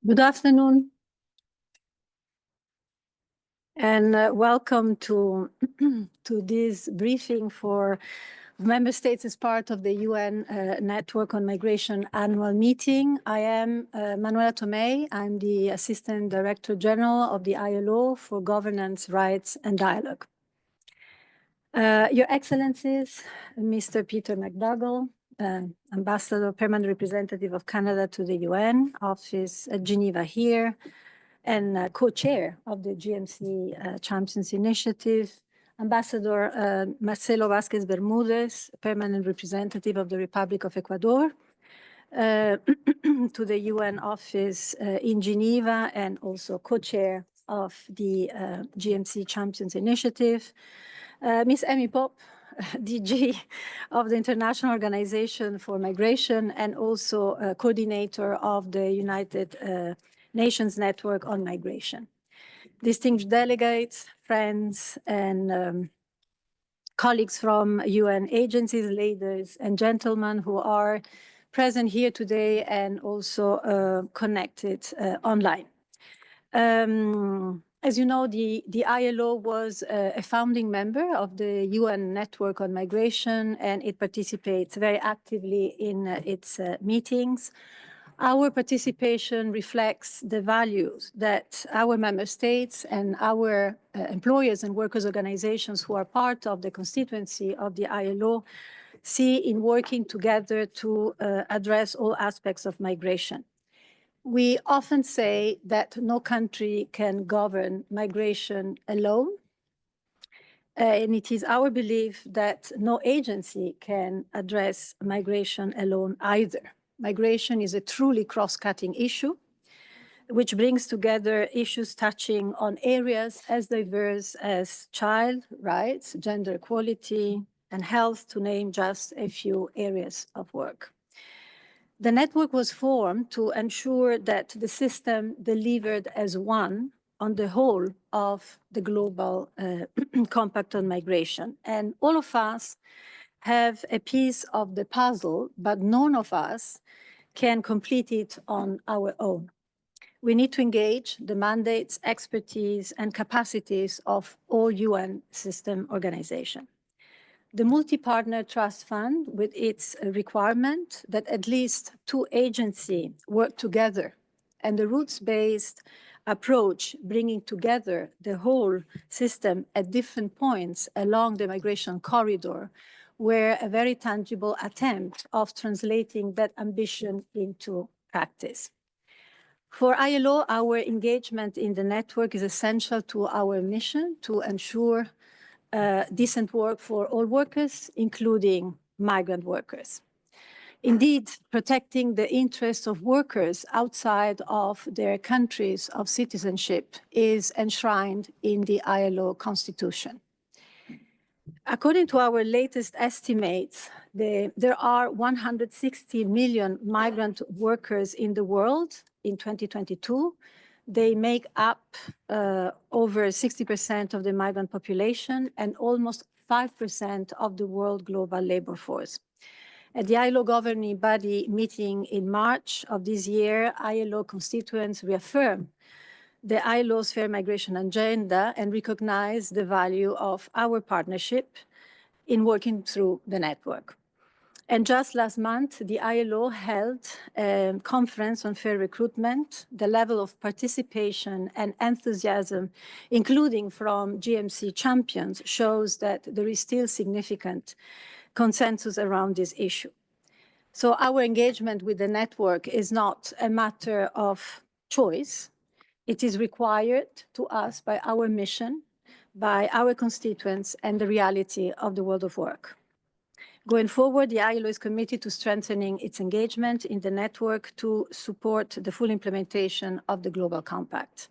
Good afternoon, and welcome to, to this briefing for member states as part of the UN Network on Migration annual meeting. I am Manuela Tomei. I'm the Assistant Director General of the ILO for Governance, Rights and Dialogue. Your Excellencies, Mr. Peter McDougall, Ambassador, Permanent Representative of Canada to the UN, office at Geneva here, and co-chair of the GMC Champions Initiative, Ambassador Marcelo Vázquez Bermúdez, Permanent Representative of the Republic of Ecuador, to the UN office in Geneva, and also co-chair of the GMC Champions Initiative, Ms. Amy Pope, DG of the International Organization for Migration, and also coordinator of the United Nations Network on Migration. Distinguished delegates, friends, and colleagues from UN agencies, ladies and gentlemen who are present here today and also connected online. As you know, the ILO was a founding member of the UN Network on Migration, and it participates very actively in its meetings. Our participation reflects the values that our member states and our employers and workers' organizations who are part of the constituency of the ILO see in working together to address all aspects of migration. We often say that no country can govern migration alone. And it is our belief that no agency can address migration alone either. Migration is a truly cross-cutting issue, which brings together issues touching on areas as diverse as child rights, gender equality, and health, to name just a few areas of work. The network was formed to ensure that the system delivered as one on the whole of the global compact on migration. And all of us have a piece of the puzzle, but none of us can complete it on our own. We need to engage the mandates, expertise, and capacities of all UN system organizations. The Multi-Partner Trust Fund, with its requirement that at least two agencies work together, and the roots-based approach bringing together the whole system at different points along the migration corridor, were a very tangible attempt of translating that ambition into practice. For ILO, our engagement in the network is essential to our mission to ensure decent work for all workers, including migrant workers. Indeed, protecting the interests of workers outside of their countries of citizenship is enshrined in the ILO Constitution. According to our latest estimates, there are 160 million migrant workers in the world in 2022. They make up over 60% of the migrant population and almost 5% of the world global labor force. At the ILO governing body meeting in March of this year, ILO constituents reaffirmed the ILO's fair migration agenda and recognized the value of our partnership in working through the network. And just last month, the ILO held a conference on fair recruitment. The level of participation and enthusiasm, including from GMC champions, shows that there is still significant consensus around this issue. So our engagement with the network is not a matter of choice. It is required to us by our mission, by our constituents, and the reality of the world of work. Going forward, the ILO is committed to strengthening its engagement in the network to support the full implementation of the Global Compact.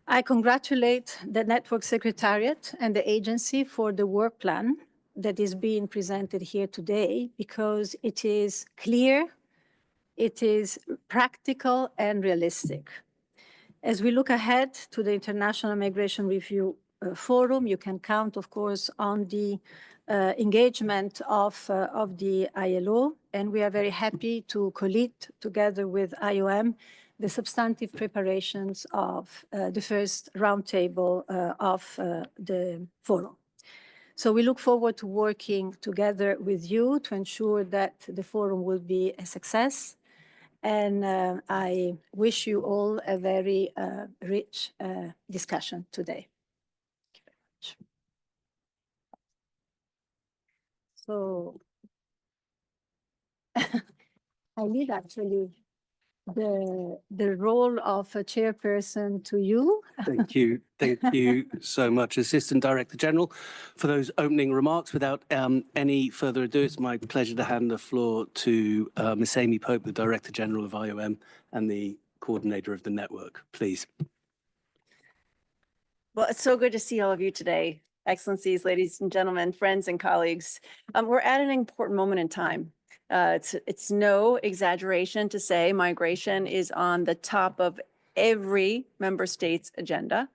I congratulate the Network Secretariat and the agency for the work plan that is being presented here today, because it is clear, it is practical and realistic. As we look ahead to the International Migration Review Forum, you can count, of course, on the engagement of the ILO, and we are very happy to co-lead together with IOM the substantive preparations of the first roundtable of the forum. So we look forward to working together with you to ensure that the forum will be a success. And I wish you all a very rich discussion today. Thank you very much. So I leave actually the role of a chairperson to you. Thank you. Thank you so much, Assistant Director General, for those opening remarks. Without any further ado, it's my pleasure to hand the floor to Ms. Amy Pope, the Director General of IOM and the coordinator of the network. Please. Well, it's so good to see all of you today. Excellencies, ladies and gentlemen, friends and colleagues. We're at an important moment in time. It's no exaggeration to say migration is on the top of every member state's agenda.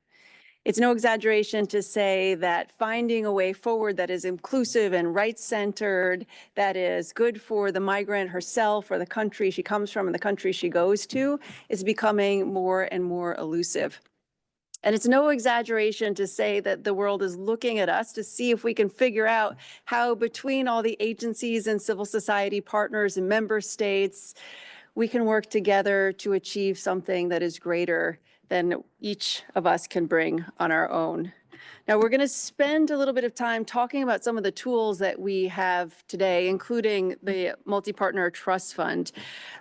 It's no exaggeration to say that finding a way forward that is inclusive and right-centered, that is good for the migrant herself or the country she comes from and the country she goes to, is becoming more and more elusive. And it's no exaggeration to say that the world is looking at us to see if we can figure out how, between all the agencies and civil society partners and member states, we can work together to achieve something that is greater than each of us can bring on our own. Now, we're going to spend a little bit of time talking about some of the tools that we have today, including the Multi-Partner Trust Fund.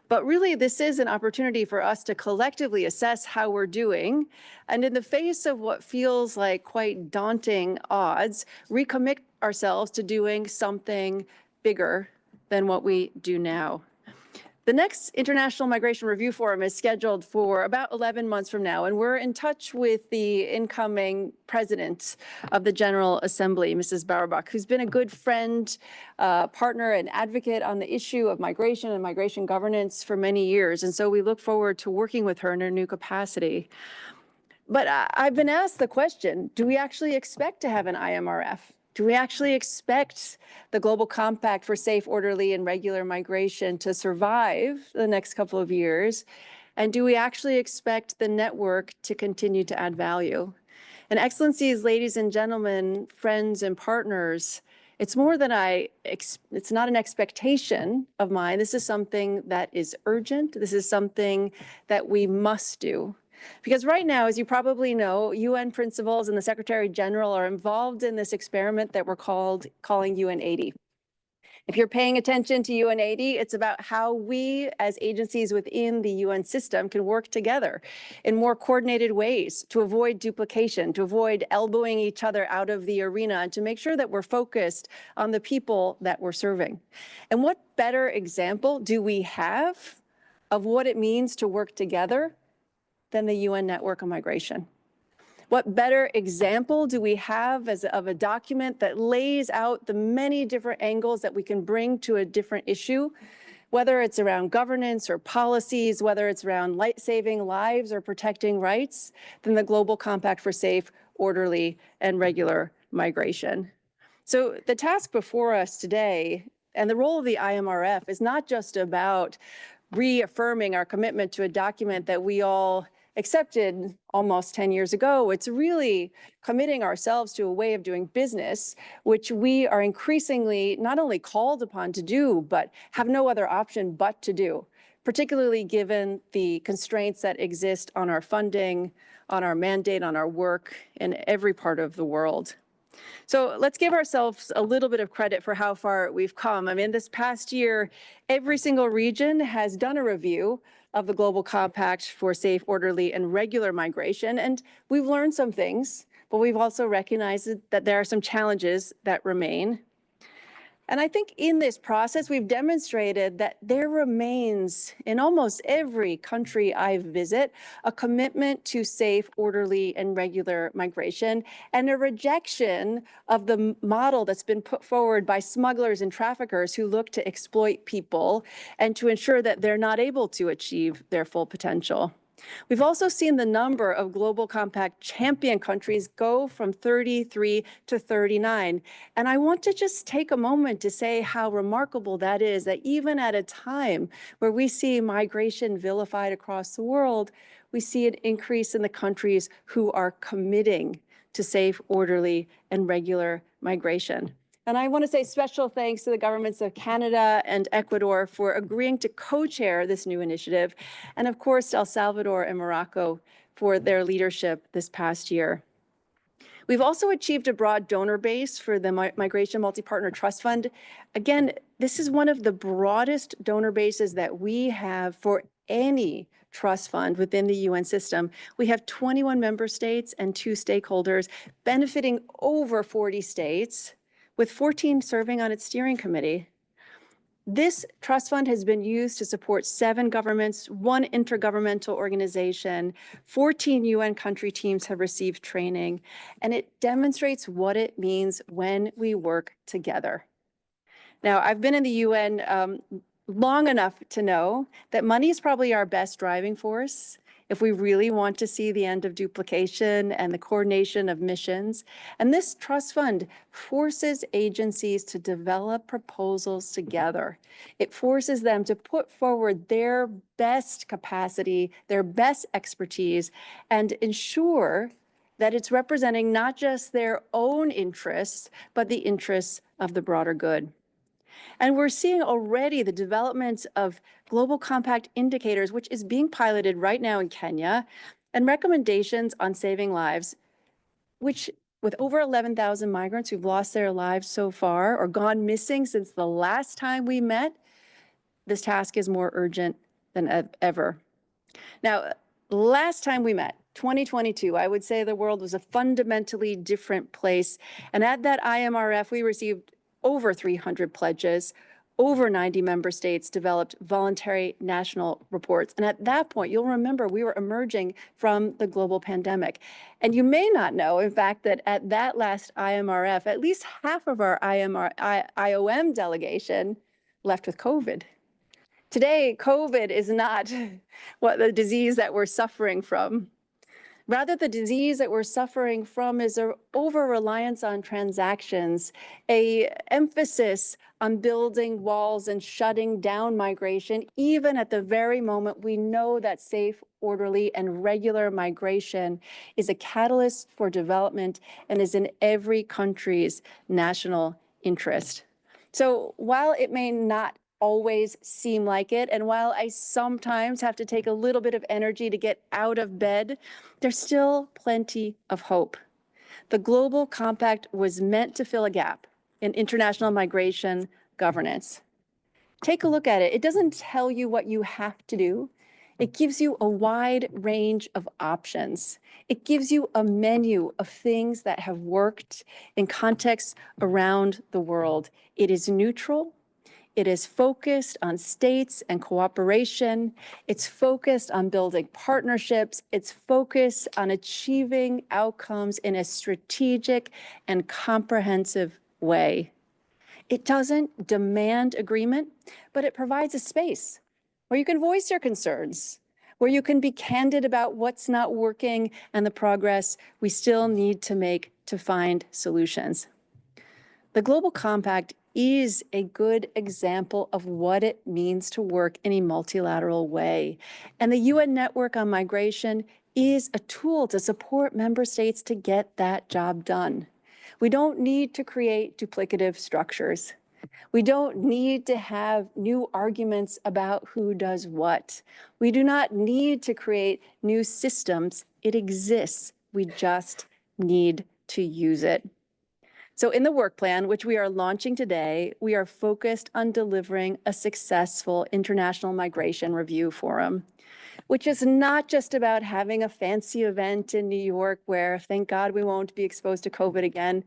But really, this is an opportunity for us to collectively assess how we're doing, and in the face of what feels like quite daunting odds, recommit ourselves to doing something bigger than what we do now. The next International Migration Review Forum is scheduled for about 11 months from now, and we're in touch with the incoming president of the General Assembly, Mrs. Bauerbach, who's been a good friend, partner, and advocate on the issue of migration and migration governance for many years. And so we look forward to working with her in her new capacity. But I've been asked the question, do we actually expect to have an IMRF? Do we actually expect the Global Compact for safe, orderly, and regular migration to survive the next couple of years? And do we actually expect the network to continue to add value? And Excellencies, ladies and gentlemen, friends and partners, it's more than it's not an expectation of mine. This is something that is urgent. This is something that we must do. Because right now, as you probably know, UN principals and the Secretary General are involved in this experiment that we're calling UN80. If you're paying attention to UN80, it's about how we as agencies within the UN system can work together in more coordinated ways to avoid duplication, to avoid elbowing each other out of the arena, and to make sure that we're focused on the people that we're serving. And what better example do we have of what it means to work together than the UN Network on Migration? What better example do we have of a document that lays out the many different angles that we can bring to a different issue, whether it's around governance or policies, whether it's around saving lives or protecting rights, than the Global Compact for safe, orderly, and regular migration? So the task before us today and the role of the IMRF is not just about reaffirming our commitment to a document that we all accepted almost 10 years ago. It's really committing ourselves to a way of doing business, which we are increasingly not only called upon to do, but have no other option but to do, particularly given the constraints that exist on our funding, on our mandate, on our work in every part of the world. So let's give ourselves a little bit of credit for how far we've come. I mean, this past year, every single region has done a review of the Global Compact for safe, orderly, and regular migration. And we've learned some things, but we've also recognized that there are some challenges that remain. And I think in this process, we've demonstrated that there remains, in almost every country I visit, a commitment to safe, orderly, and regular migration, and a rejection of the model that's been put forward by smugglers and traffickers who look to exploit people and to ensure that they're not able to achieve their full potential. We've also seen the number of Global Compact champion countries go from 33 to 39. And I want to just take a moment to say how remarkable that is, that even at a time where we see migration vilified across the world, we see an increase in the countries who are committing to safe, orderly, and regular migration. And I want to say special thanks to the governments of Canada and Ecuador for agreeing to co-chair this new initiative, and of course, El Salvador and Morocco for their leadership this past year. We've also achieved a broad donor base for the Migration Multi-Partner Trust Fund. Again, this is one of the broadest donor bases that we have for any trust fund within the UN system. We have 21 member states and 2 stakeholders benefiting over 40 states, with 14 serving on its steering committee. This trust fund has been used to support 7 governments, 1 intergovernmental organization, 14 UN country teams have received training, and it demonstrates what it means when we work together. Now, I've been in the UN long enough to know that money is probably our best driving force if we really want to see the end of duplication and the coordination of missions. And this trust fund forces agencies to develop proposals together. It forces them to put forward their best capacity, their best expertise, and ensure that it's representing not just their own interests, but the interests of the broader good. And we're seeing already the development of Global Compact indicators, which is being piloted right now in Kenya, and recommendations on saving lives, which with over 11,000 migrants who've lost their lives so far or gone missing since the last time we met, this task is more urgent than ever. Now, last time we met, 2022, I would say the world was a fundamentally different place. And at that IMRF, we received over 300 pledges. Over 90 member states developed voluntary national reports. And at that point, you'll remember we were emerging from the global pandemic. And you may not know, in fact, that at that last IMRF, at least half of our IOM delegation left with COVID. Today, COVID is not what the disease that we're suffering from. Rather, the disease that we're suffering from is an over-reliance on transactions, an emphasis on building walls and shutting down migration, even at the very moment we know that safe, orderly, and regular migration is a catalyst for development and is in every country's national interest. So while it may not always seem like it, and while I sometimes have to take a little bit of energy to get out of bed, there's still plenty of hope. The Global Compact was meant to fill a gap in international migration governance. Take a look at it. It doesn't tell you what you have to do. It gives you a wide range of options. It gives you a menu of things that have worked in contexts around the world. It is neutral. It is focused on states and cooperation. It's focused on building partnerships. It's focused on achieving outcomes in a strategic and comprehensive way. It doesn't demand agreement, but it provides a space where you can voice your concerns, where you can be candid about what's not working and the progress we still need to make to find solutions. The Global Compact is a good example of what it means to work in a multilateral way. And the UN Network on Migration is a tool to support member states to get that job done. We don't need to create duplicative structures. We don't need to have new arguments about who does what. We do not need to create new systems. It exists. We just need to use it. So in the work plan, which we are launching today, we are focused on delivering a successful International Migration Review Forum, which is not just about having a fancy event in New York where, thank God, we won't be exposed to COVID again,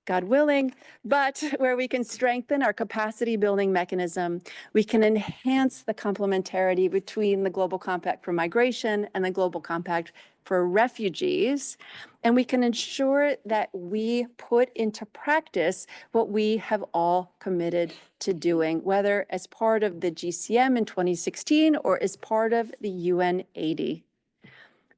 God willing, but where we can strengthen our capacity building mechanism. We can enhance the complementarity between the Global Compact for Migration and the Global Compact for Refugees. And we can ensure that we put into practice what we have all committed to doing, whether as part of the GCM in 2016 or as part of the UN 80.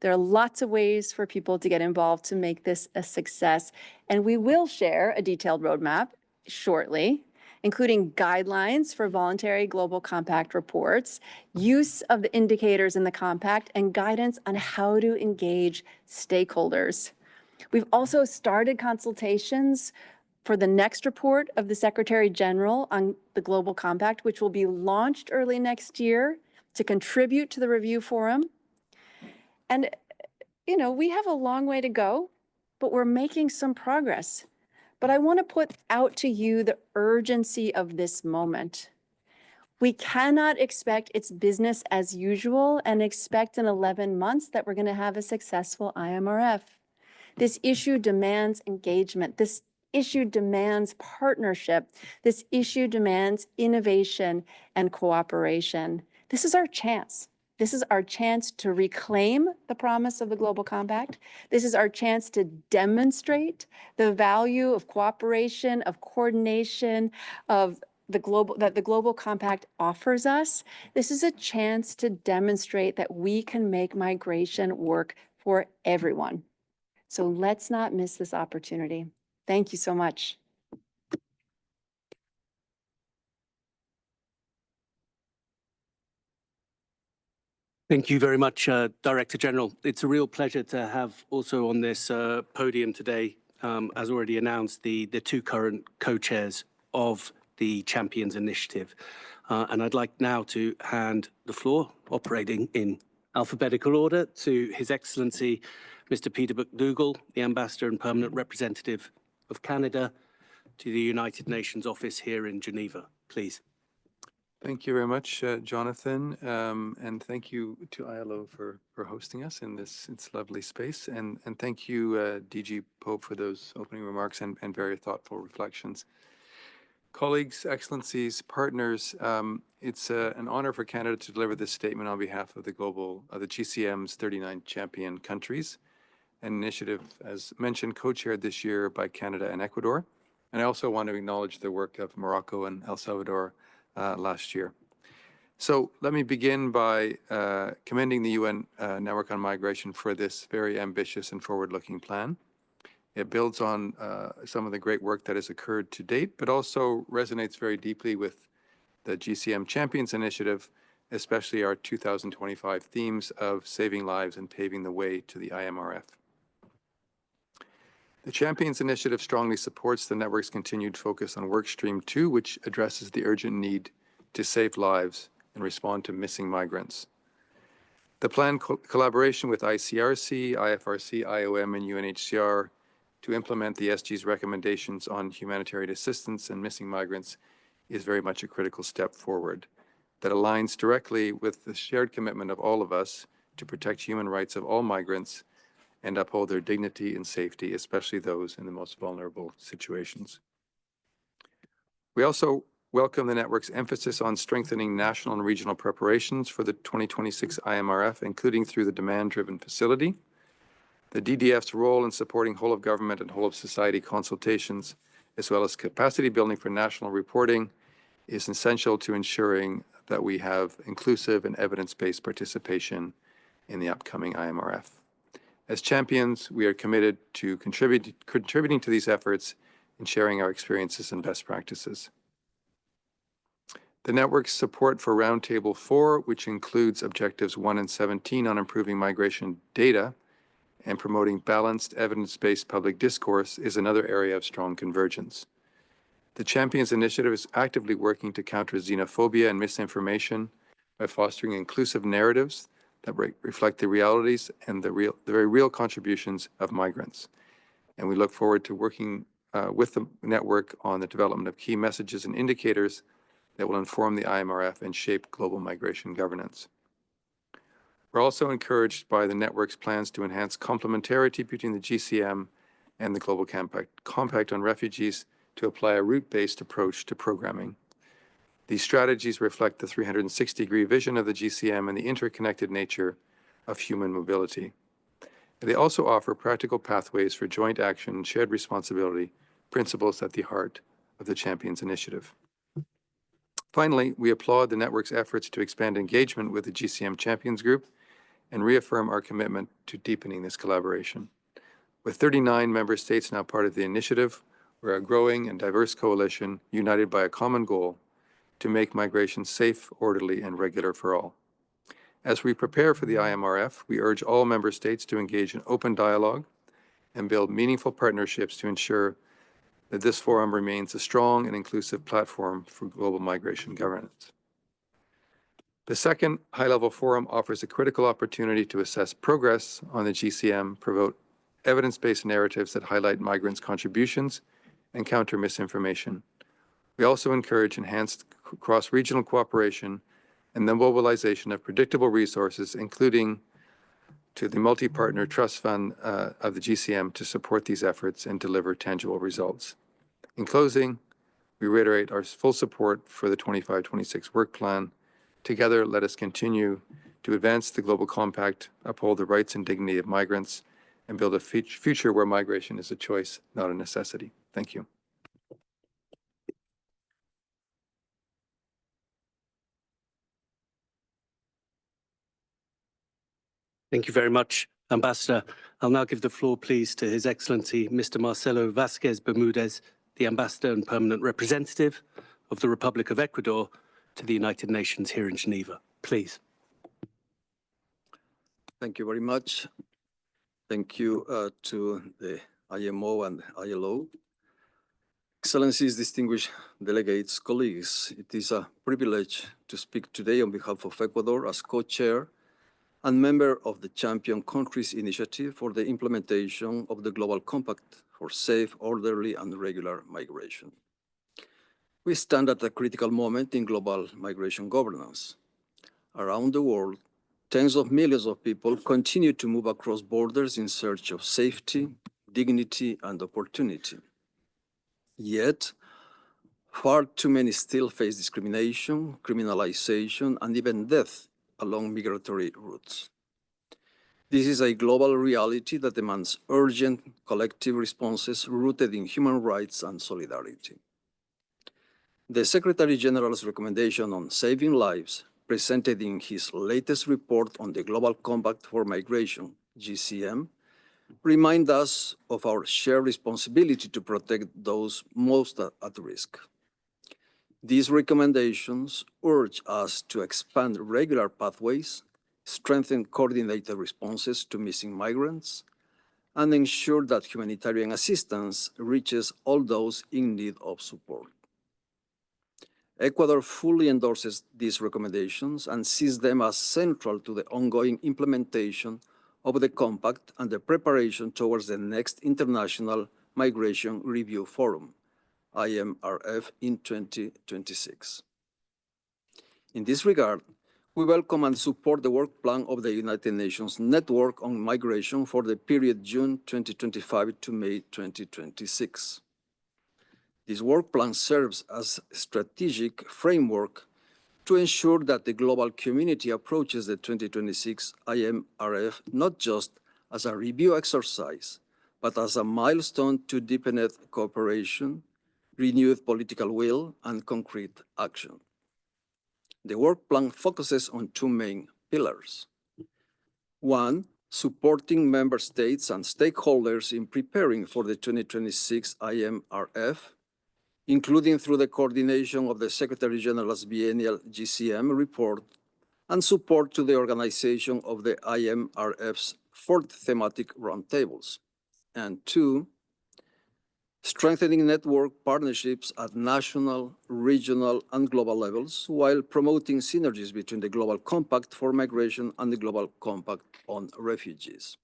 There are lots of ways for people to get involved to make this a success. And we will share a detailed roadmap shortly, including guidelines for voluntary global compact reports, use of the indicators in the compact, and guidance on how to engage stakeholders. We've also started consultations for the next report of the Secretary General on the Global Compact, which will be launched early next year to contribute to the review forum. And, you know, we have a long way to go, but we're making some progress. But I want to put out to you the urgency of this moment. We cannot expect it's business as usual and expect in 11 months that we're going to have a successful IMRF. This issue demands engagement. This issue demands partnership. This issue demands innovation and cooperation. This is our chance. This is our chance to reclaim the promise of the Global Compact. This is our chance to demonstrate the value of cooperation, of coordination, of the Global Compact offers us. This is a chance to demonstrate that we can make migration work for everyone. So let's not miss this opportunity. Thank you so much. Thank you very much, Director General. It's a real pleasure to have also on this podium today, as already announced, the two current co-chairs of the Champions Initiative. And I'd like now to hand the floor, operating in alphabetical order, to His Excellency, Mr. Peter McDougall, the Ambassador and Permanent Representative of Canada to the United Nations office here in Geneva. Please. Thank you very much, Jonathan, and thank you to ILO for hosting us in this lovely space, and thank you, DG Pope, for those opening remarks and very thoughtful reflections. Colleagues, excellencies, partners, it's an honor for Canada to deliver this statement on behalf of the GCM's 39 champion countries, an initiative, as mentioned, co-chaired this year by Canada and Ecuador. And I also want to acknowledge the work of Morocco and El Salvador last year. So let me begin by commending the UN Network on Migration for this very ambitious and forward-looking plan. It builds on some of the great work that has occurred to date, but also resonates very deeply with the GCM Champions Initiative, especially our 2025 themes of saving lives and paving the way to the IMRF. The Champions Initiative strongly supports the network's continued focus on Workstream 2, which addresses the urgent need to save lives and respond to missing migrants. The planned collaboration with ICRC, IFRC, IOM, and UNHCR to implement the SG's recommendations on humanitarian assistance and missing migrants is very much a critical step forward that aligns directly with the shared commitment of all of us to protect human rights of all migrants and uphold their dignity and safety, especially those in the most vulnerable situations. We also welcome the network's emphasis on strengthening national and regional preparations for the 2026 IMRF, including through the demand-driven facility. The DDF's role in supporting whole-of-government and whole-of-society consultations, as well as capacity building for national reporting, is essential to ensuring that we have inclusive and evidence-based participation in the upcoming IMRF. As champions, we are committed to contributing to these efforts and sharing our experiences and best practices. The network's support for Roundtable 4, which includes Objectives 1 and 17 on improving migration data and promoting balanced, evidence-based public discourse, is another area of strong convergence. The Champions Initiative is actively working to counter xenophobia and misinformation by fostering inclusive narratives that reflect the realities and the very real contributions of migrants. And we look forward to working with the network on the development of key messages and indicators that will inform the IMRF and shape global migration governance. We're also encouraged by the network's plans to enhance complementarity between the GCM and the Global Compact on Refugees to apply a route-based approach to programming. These strategies reflect the 360-degree vision of the GCM and the interconnected nature of human mobility. They also offer practical pathways for joint action and shared responsibility, principles at the heart of the Champions Initiative. Finally, we applaud the network's efforts to expand engagement with the GCM Champions Group and reaffirm our commitment to deepening this collaboration. With 39 member states now part of the initiative, we're a growing and diverse coalition united by a common goal to make migration safe, orderly, and regular for all. As we prepare for the IMRF, we urge all member states to engage in open dialogue and build meaningful partnerships to ensure that this forum remains a strong and inclusive platform for global migration governance. The second high-level forum offers a critical opportunity to assess progress on the GCM, promote evidence-based narratives that highlight migrants' contributions, and counter misinformation. We also encourage enhanced cross-regional cooperation and the mobilization of predictable resources, including to the multi-partner trust fund of the GCM to support these efforts and deliver tangible results. In closing, we reiterate our full support for the 25-26 work plan. Together, let us continue to advance the Global Compact, uphold the rights and dignity of migrants, and build a future where migration is a choice, not a necessity. Thank you. Thank you very much, Ambassador. I'll now give the floor, please, to His Excellency, Mr. Marcelo Vázquez Bermúdez, the Ambassador and Permanent Representative of the Republic of Ecuador to the United Nations here in Geneva. Please. Thank you very much. Thank you to the IMO and ILO. Excellencies, distinguished delegates, colleagues, it is a privilege to speak today on behalf of Ecuador as co-chair and member of the Champion Countries Initiative for the implementation of the Global Compact for safe, orderly, and regular migration. We stand at a critical moment in global migration governance. Around the world, tens of millions of people continue to move across borders in search of safety, dignity, and opportunity. Yet, far too many still face discrimination, criminalization, and even death along migratory routes. This is a global reality that demands urgent collective responses rooted in human rights and solidarity. The Secretary General's recommendation on saving lives, presented in his latest report on the Global Compact for Migration, GCM, remind us of our shared responsibility to protect those most at risk. These recommendations urge us to expand regular pathways, strengthen coordinated responses to missing migrants, and ensure that humanitarian assistance reaches all those in need of support. Ecuador fully endorses these recommendations and sees them as central to the ongoing implementation of the Compact and the preparation towards the next International Migration Review Forum, IMRF, in 2026. In this regard, we welcome and support the work plan of the United Nations Network on Migration for the period June 2025 to May 2026. This work plan serves as a strategic framework to ensure that the global community approaches the 2026 IMRF not just as a review exercise, but as a milestone to deepen cooperation, renewed political will, and concrete action. The work plan focuses on two main pillars. One, supporting member states and stakeholders in preparing for the 2026 IMRF, including through the coordination of the Secretary General's biennial GCM report and support to the organization of the IMRF's fourth thematic roundtables. And two, strengthening network partnerships at national, regional, and global levels while promoting synergies between the Global Compact for Migration and the Global Compact on Refugees.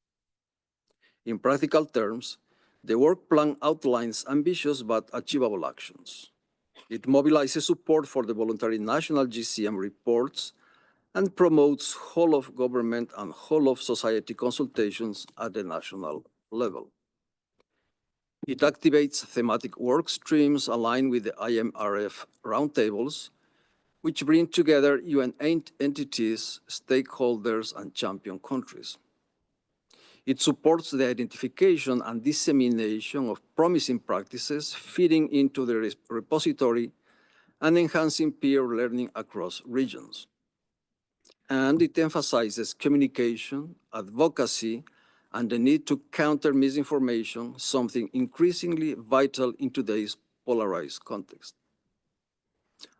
In practical terms, the work plan outlines ambitious but achievable actions. It mobilizes support for the voluntary national GCM reports and promotes whole-of-government and whole-of-society consultations at the national level. It activates thematic work streams aligned with the IMRF roundtables, which bring together UN entities, stakeholders, and champion countries. It supports the identification and dissemination of promising practices, feeding into the repository and enhancing peer learning across regions. and it emphasizes communication, advocacy, and the need to counter misinformation, something increasingly vital in today's polarized context.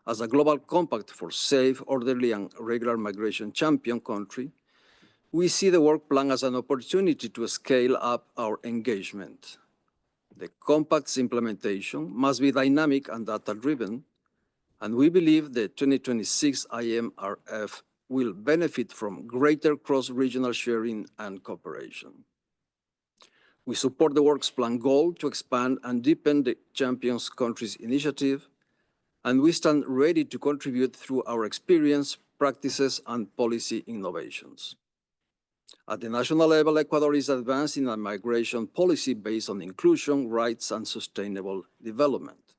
As a global compact for safe, orderly, and regular migration champion country, we see the work plan as an opportunity to scale up our engagement. The compact's implementation must be dynamic and data-driven, and we believe the 2026 IMRF will benefit from greater cross-regional sharing and cooperation. We support the works plan goal to expand and deepen the Champions Countries initiative, and we stand ready to contribute through our experience, practices, and policy innovations. At the national level, Ecuador is advancing a migration policy based on inclusion, rights, and sustainable development.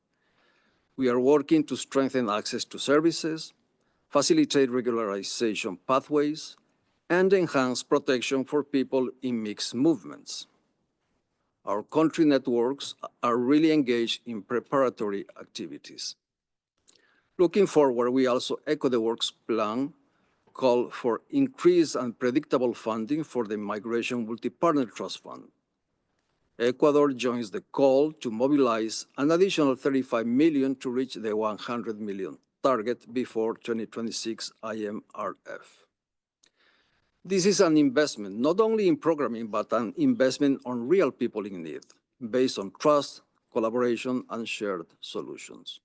We are working to strengthen access to services, facilitate regularization pathways, and enhance protection for people in mixed movements. Our country networks are really engaged in preparatory activities. Looking forward, we also echo the works plan call for increased and predictable funding for the Migration Multi-Partner Trust Fund. Ecuador joins the call to mobilize an additional 35 million to reach the 100 million target before 2026 IMRF. This is an investment not only in programming, but an investment on real people in need, based on trust, collaboration, and shared solutions.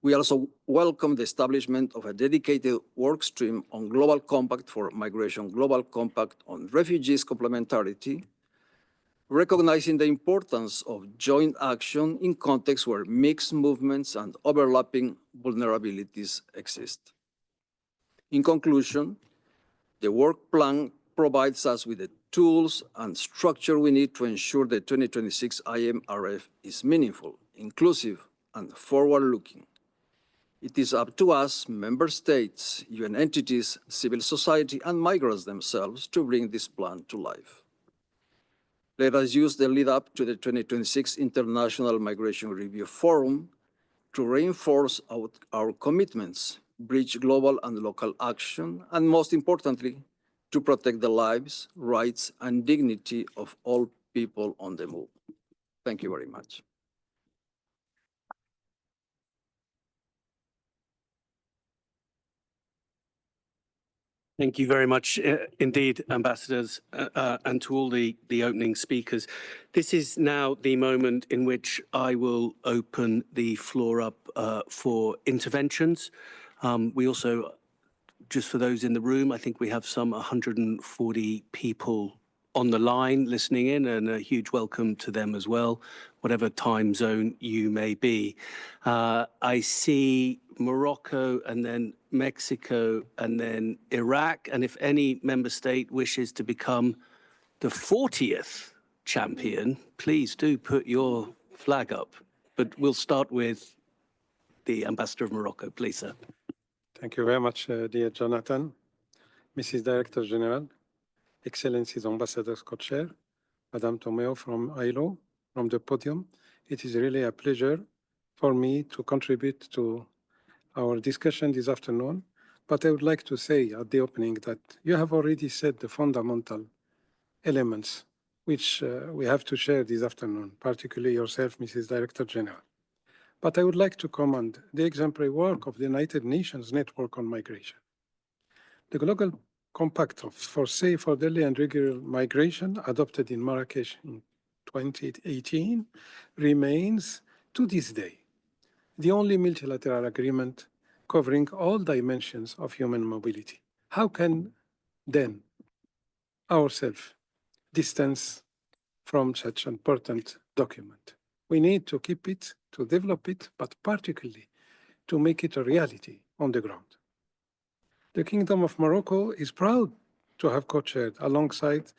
We also welcome the establishment of a dedicated work stream on Global Compact for Migration, Global Compact on Refugees Complementarity, recognizing the importance of joint action in contexts where mixed movements and overlapping vulnerabilities exist. In conclusion, the work plan provides us with the tools and structure we need to ensure the 2026 IMRF is meaningful, inclusive, and forward-looking. It is up to us, member states, UN entities, civil society, and migrants themselves to bring this plan to life. Let us use the lead up to the 2026 International Migration Review Forum to reinforce our commitments, bridge global and local action, and most importantly, to protect the lives, rights, and dignity of all people on the move. Thank you very much. Thank you very much indeed, ambassadors, and to all the opening speakers. This is now the moment in which I will open the floor up for interventions. We also, just for those in the room, I think we have some 140 people on the line listening in, and a huge welcome to them as well, whatever time zone you may be. I see Morocco and then Mexico and then Iraq. And if any member state wishes to become the 40th champion, please do put your flag up. But we'll start with the Ambassador of Morocco, please, sir. Thank you very much, dear Jonathan, Mrs. Director General, Excellencies Ambassadors Co-Chair, Madame Tomeo from ILO, from the podium. It is really a pleasure for me to contribute to our discussion this afternoon, but I would like to say at the opening that you have already said the fundamental elements which we have to share this afternoon, particularly yourself, Mrs. Director General. But I would like to commend the exemplary work of the United Nations Network on Migration. The Global Compact for Safe, Orderly, and Regular Migration, adopted in Marrakesh in 2018, remains, to this day, the only multilateral agreement covering all dimensions of human mobility. How can then ourselves distance from such an important document? We need to keep it, to develop it, but particularly to make it a reality on the ground. The Kingdom of Morocco is proud to have co-chaired alongside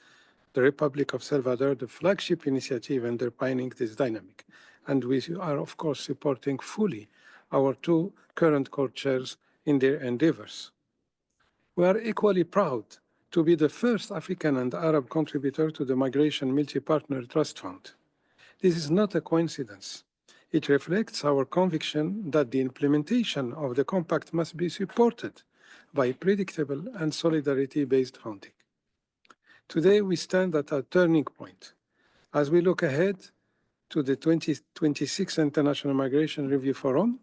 the Republic of Salvador the flagship initiative underpinning this dynamic. And we are, of course, supporting fully our two current co-chairs in their endeavors. We are equally proud to be the first African and Arab contributor to the Migration Multi-Partner Trust Fund. This is not a coincidence. It reflects our conviction that the implementation of the Compact must be supported by predictable and solidarity-based funding. Today, we stand at a turning point. As we look ahead to the 2026 International Migration Review Forum,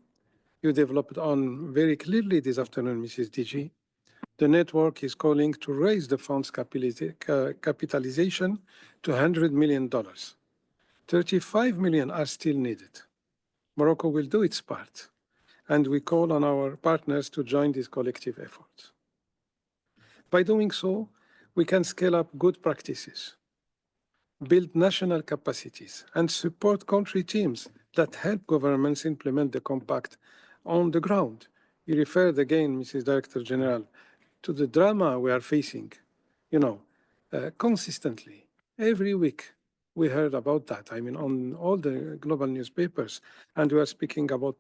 you developed on very clearly this afternoon, Mrs. DG, the network is calling to raise the fund's capitalization to $100 million. 35 million are still needed. Morocco will do its part, and we call on our partners to join this collective effort. By doing so, we can scale up good practices, build national capacities, and support country teams that help governments implement the compact on the ground. You referred again, Mrs. Director General, to the drama we are facing. Consistently, every week, we heard about that. I mean, on all the global newspapers, and we are speaking about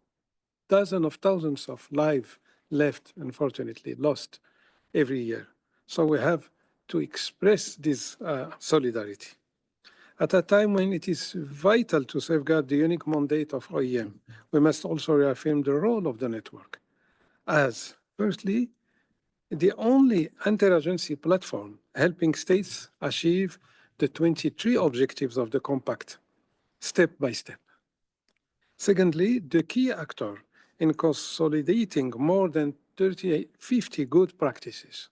dozens of thousands of lives left, unfortunately, lost every year. So we have to express this solidarity. At a time when it is vital to safeguard the unique mandate of OIM, we must also reaffirm the role of the network as, firstly, the only interagency platform helping states achieve the 23 objectives of the Compact, step by step. Secondly, the key actor in consolidating more than 50 good practices.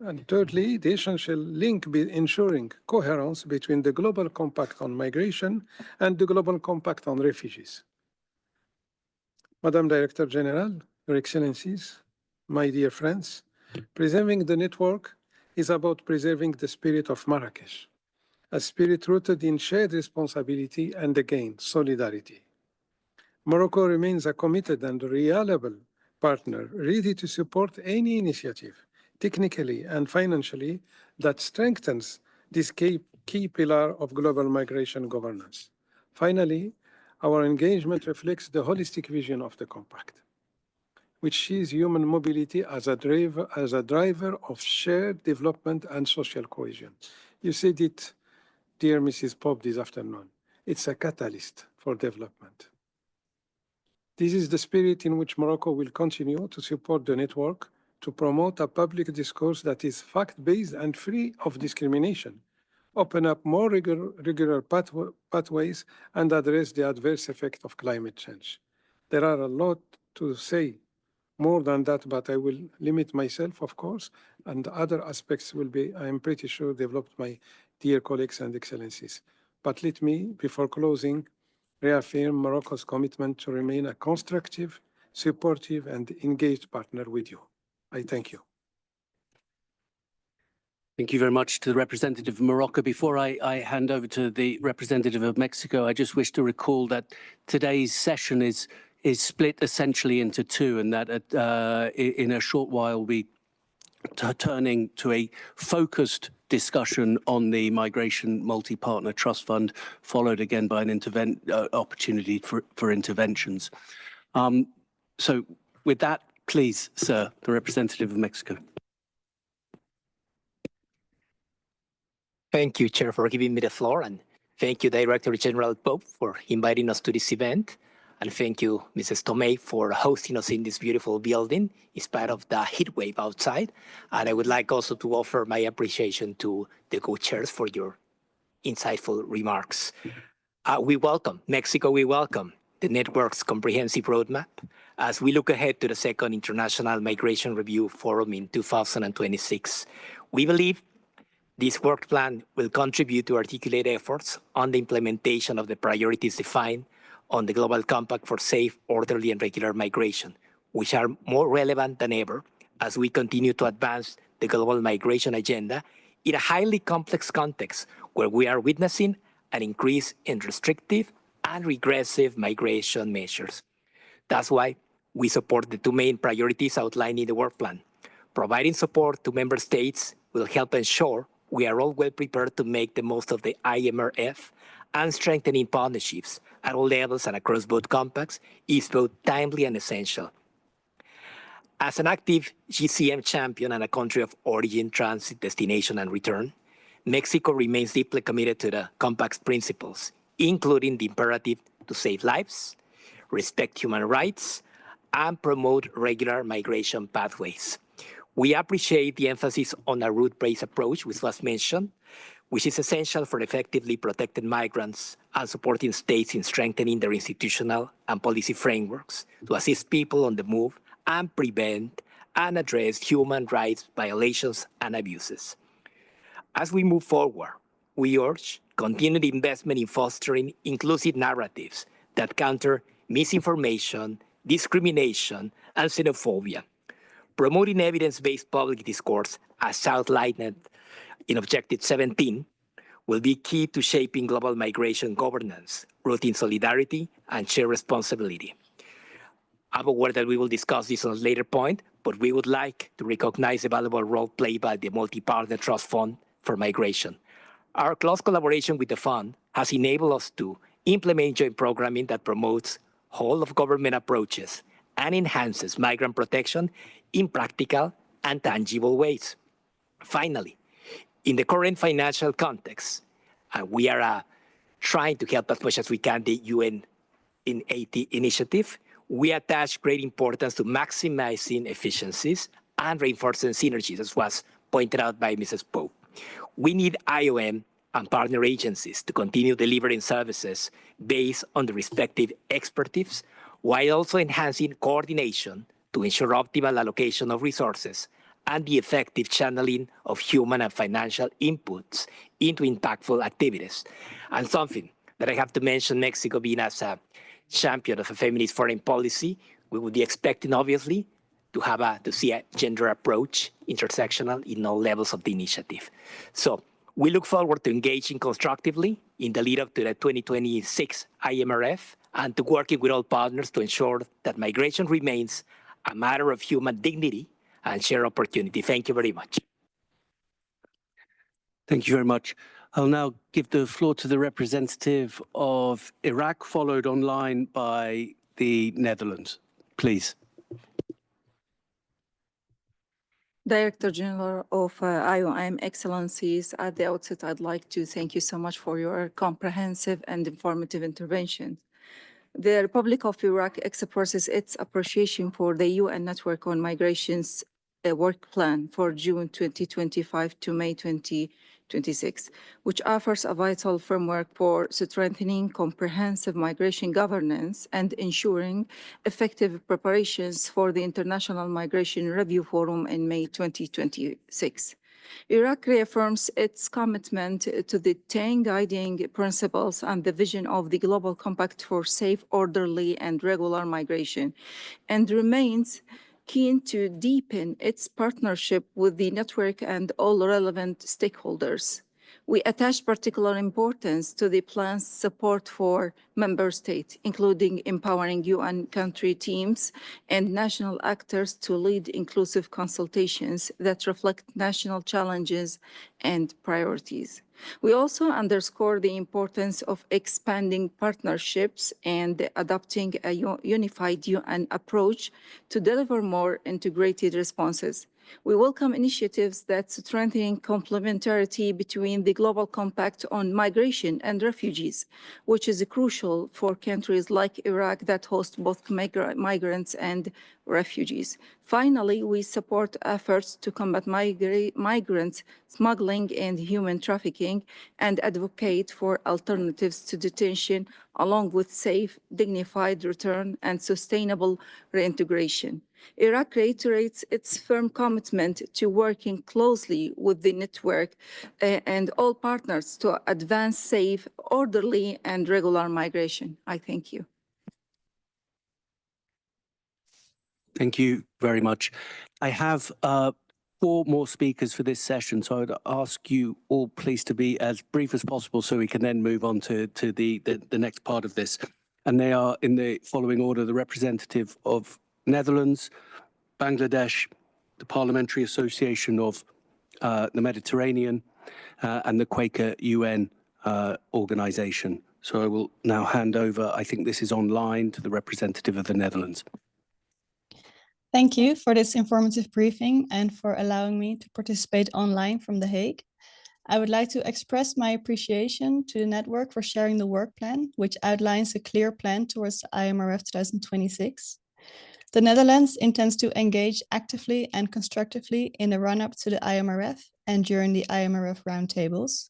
And thirdly, the essential link ensuring coherence between the Global Compact on Migration and the Global Compact on Refugees. Madam Director General, Your Excellencies, my dear friends, preserving the network is about preserving the spirit of Marrakesh, a spirit rooted in shared responsibility and, again, solidarity. Morocco remains a committed and reliable partner, ready to support any initiative, technically and financially, that strengthens this key pillar of global migration governance. Finally, our engagement reflects the holistic vision of the Compact, which sees human mobility as a driver of shared development and social cohesion. You said it, dear Mrs. Pope, this afternoon. It's a catalyst for development. This is the spirit in which Morocco will continue to support the network to promote a public discourse that is fact-based and free of discrimination, open up more regular pathways, and address the adverse effect of climate change. There are a lot to say more than that, but I will limit myself, of course, and other aspects will be, I am pretty sure, developed by dear colleagues and excellencies. But let me, before closing, reaffirm Morocco's commitment to remain a constructive, supportive, and engaged partner with you. I thank you. Thank you very much to the representative of Morocco. Before I hand over to the representative of Mexico, I just wish to recall that today's session is split essentially into two, and that in a short while we'll be turning to a focused discussion on the Migration Multi-Partner Trust Fund, followed again by an opportunity for interventions. So with that, please, sir, the representative of Mexico. Thank you, Chair, for giving me the floor, and thank you, Director General Pope, for inviting us to this event. And thank you, Mrs. Tomei, for hosting us in this beautiful building, in spite of the heat wave outside. And I would like also to offer my appreciation to the co-chairs for your insightful remarks. We welcome the network's comprehensive roadmap as we look ahead to the second International Migration Review Forum in 2026. We believe this work plan will contribute to articulate efforts on the implementation of the priorities defined on the Global Compact for safe, orderly, and regular migration, which are more relevant than ever as we continue to advance the global migration agenda in a highly complex context where we are witnessing an increase in restrictive and regressive migration measures. That's why we support the two main priorities outlined in the work plan. Providing support to member states will help ensure we are all well prepared to make the most of the IMRF, and strengthening partnerships at all levels and across both compacts is both timely and essential. As an active GCM champion and a country of origin, transit, destination, and return, Mexico remains deeply committed to the Compact's principles, including the imperative to save lives, respect human rights, and promote regular migration pathways. We appreciate the emphasis on a route-based approach, which was mentioned, which is essential for effectively protecting migrants and supporting states in strengthening their institutional and policy frameworks to assist people on the move and prevent and address human rights violations and abuses. As we move forward, we urge continued investment in fostering inclusive narratives that counter misinformation, discrimination, and xenophobia, promoting evidence-based public discourse, as outlined in Objective 17, will be key to shaping global migration governance, rooting solidarity, and shared responsibility. I'm aware that we will discuss this on a later point, but we would like to recognize the valuable role played by the Multi-Partner Trust Fund for Migration. Our close collaboration with the fund has enabled us to implement joint programming that promotes whole-of-government approaches and enhances migrant protection in practical and tangible ways. Finally, in the current financial context, we are trying to help as much as we can the UN in 80 initiative. We attach great importance to maximizing efficiencies and reinforcing synergies, as was pointed out by Mrs. Pope. We need IOM and partner agencies to continue delivering services based on the respective expertise, while also enhancing coordination to ensure optimal allocation of resources and the effective channeling of human and financial inputs into impactful activities. And something that I have to mention, Mexico being as a champion of a feminist foreign policy, we would be expecting, obviously, to see a gender approach, intersectional, in all levels of the initiative. So we look forward to engaging constructively in the lead up to the 2026 IMRF and to working with all partners to ensure that migration remains a matter of human dignity and shared opportunity. Thank you very much. Thank you very much. I'll now give the floor to the representative of Iraq, followed online by the Netherlands. Please. Director General of IOM, Excellencies, at the outset, I'd like to thank you so much for your comprehensive and informative intervention. The Republic of Iraq expresses its appreciation for the UN Network on Migration's work plan for June 2025 to May 2026, which offers a vital framework for strengthening comprehensive migration governance and ensuring effective preparations for the International Migration Review Forum in May 2026. Iraq reaffirms its commitment to the 10 guiding principles and the vision of the Global Compact for safe, orderly, and regular migration, and remains keen to deepen its partnership with the network and all relevant stakeholders. We attach particular importance to the plan's support for member states, including empowering UN country teams and national actors to lead inclusive consultations that reflect national challenges and priorities. We also underscore the importance of expanding partnerships and adopting a unified UN approach to deliver more integrated responses. We welcome initiatives that strengthen complementarity between the Global Compact on Migration and Refugees, which is crucial for countries like Iraq that host both migrants and refugees. Finally, we support efforts to combat migrant smuggling and human trafficking and advocate for alternatives to detention, along with safe, dignified return and sustainable reintegration. Iraq reiterates its firm commitment to working closely with the network and all partners to advance safe, orderly, and regular migration. I thank you. Thank you very much. I have 4 more speakers for this session, so I would ask you all please to be as brief as possible so we can then move on to the next part of this. And they are in the following order: the representative of Netherlands, Bangladesh, the Parliamentary Association of the Mediterranean, and the Quaker UN organization. So I will now hand over, I think this is online, to the representative of the Netherlands. Thank you for this informative briefing and for allowing me to participate online from The Hague. I would like to express my appreciation to the network for sharing the work plan, which outlines a clear plan towards the IMRF 2026. The Netherlands intends to engage actively and constructively in the run-up to the IMRF and during the IMRF roundtables.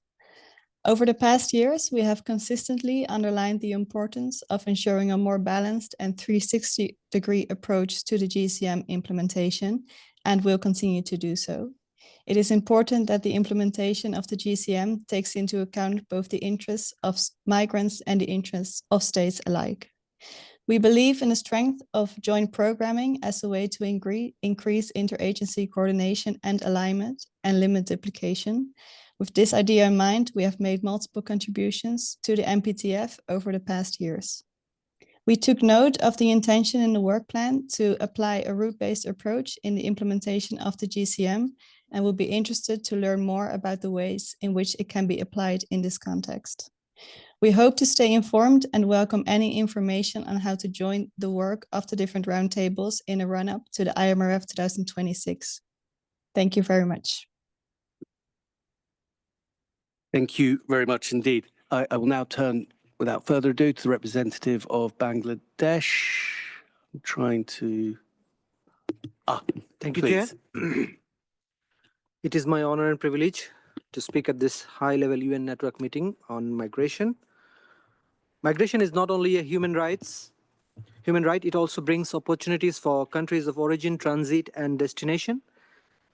Over the past years, we have consistently underlined the importance of ensuring a more balanced and 360-degree approach to the GCM implementation, and will continue to do so. It is important that the implementation of the GCM takes into account both the interests of migrants and the interests of states alike. We believe in the strength of joint programming as a way to increase interagency coordination and alignment and limit duplication. With this idea in mind, we have made multiple contributions to the MPTF over the past years. We took note of the intention in the work plan to apply a route-based approach in the implementation of the GCM, and will be interested to learn more about the ways in which it can be applied in this context. We hope to stay informed and welcome any information on how to join the work of the different roundtables in a run-up to the IMRF 2026. Thank you very much. Thank you very much indeed. I will now turn, without further ado, to the representative of Bangladesh. I'm trying to... Thank you, please. Chair. It is my honor and privilege to speak at this high-level UN network meeting on migration. Migration is not only a human right, it also brings opportunities for countries of origin, transit, and destination.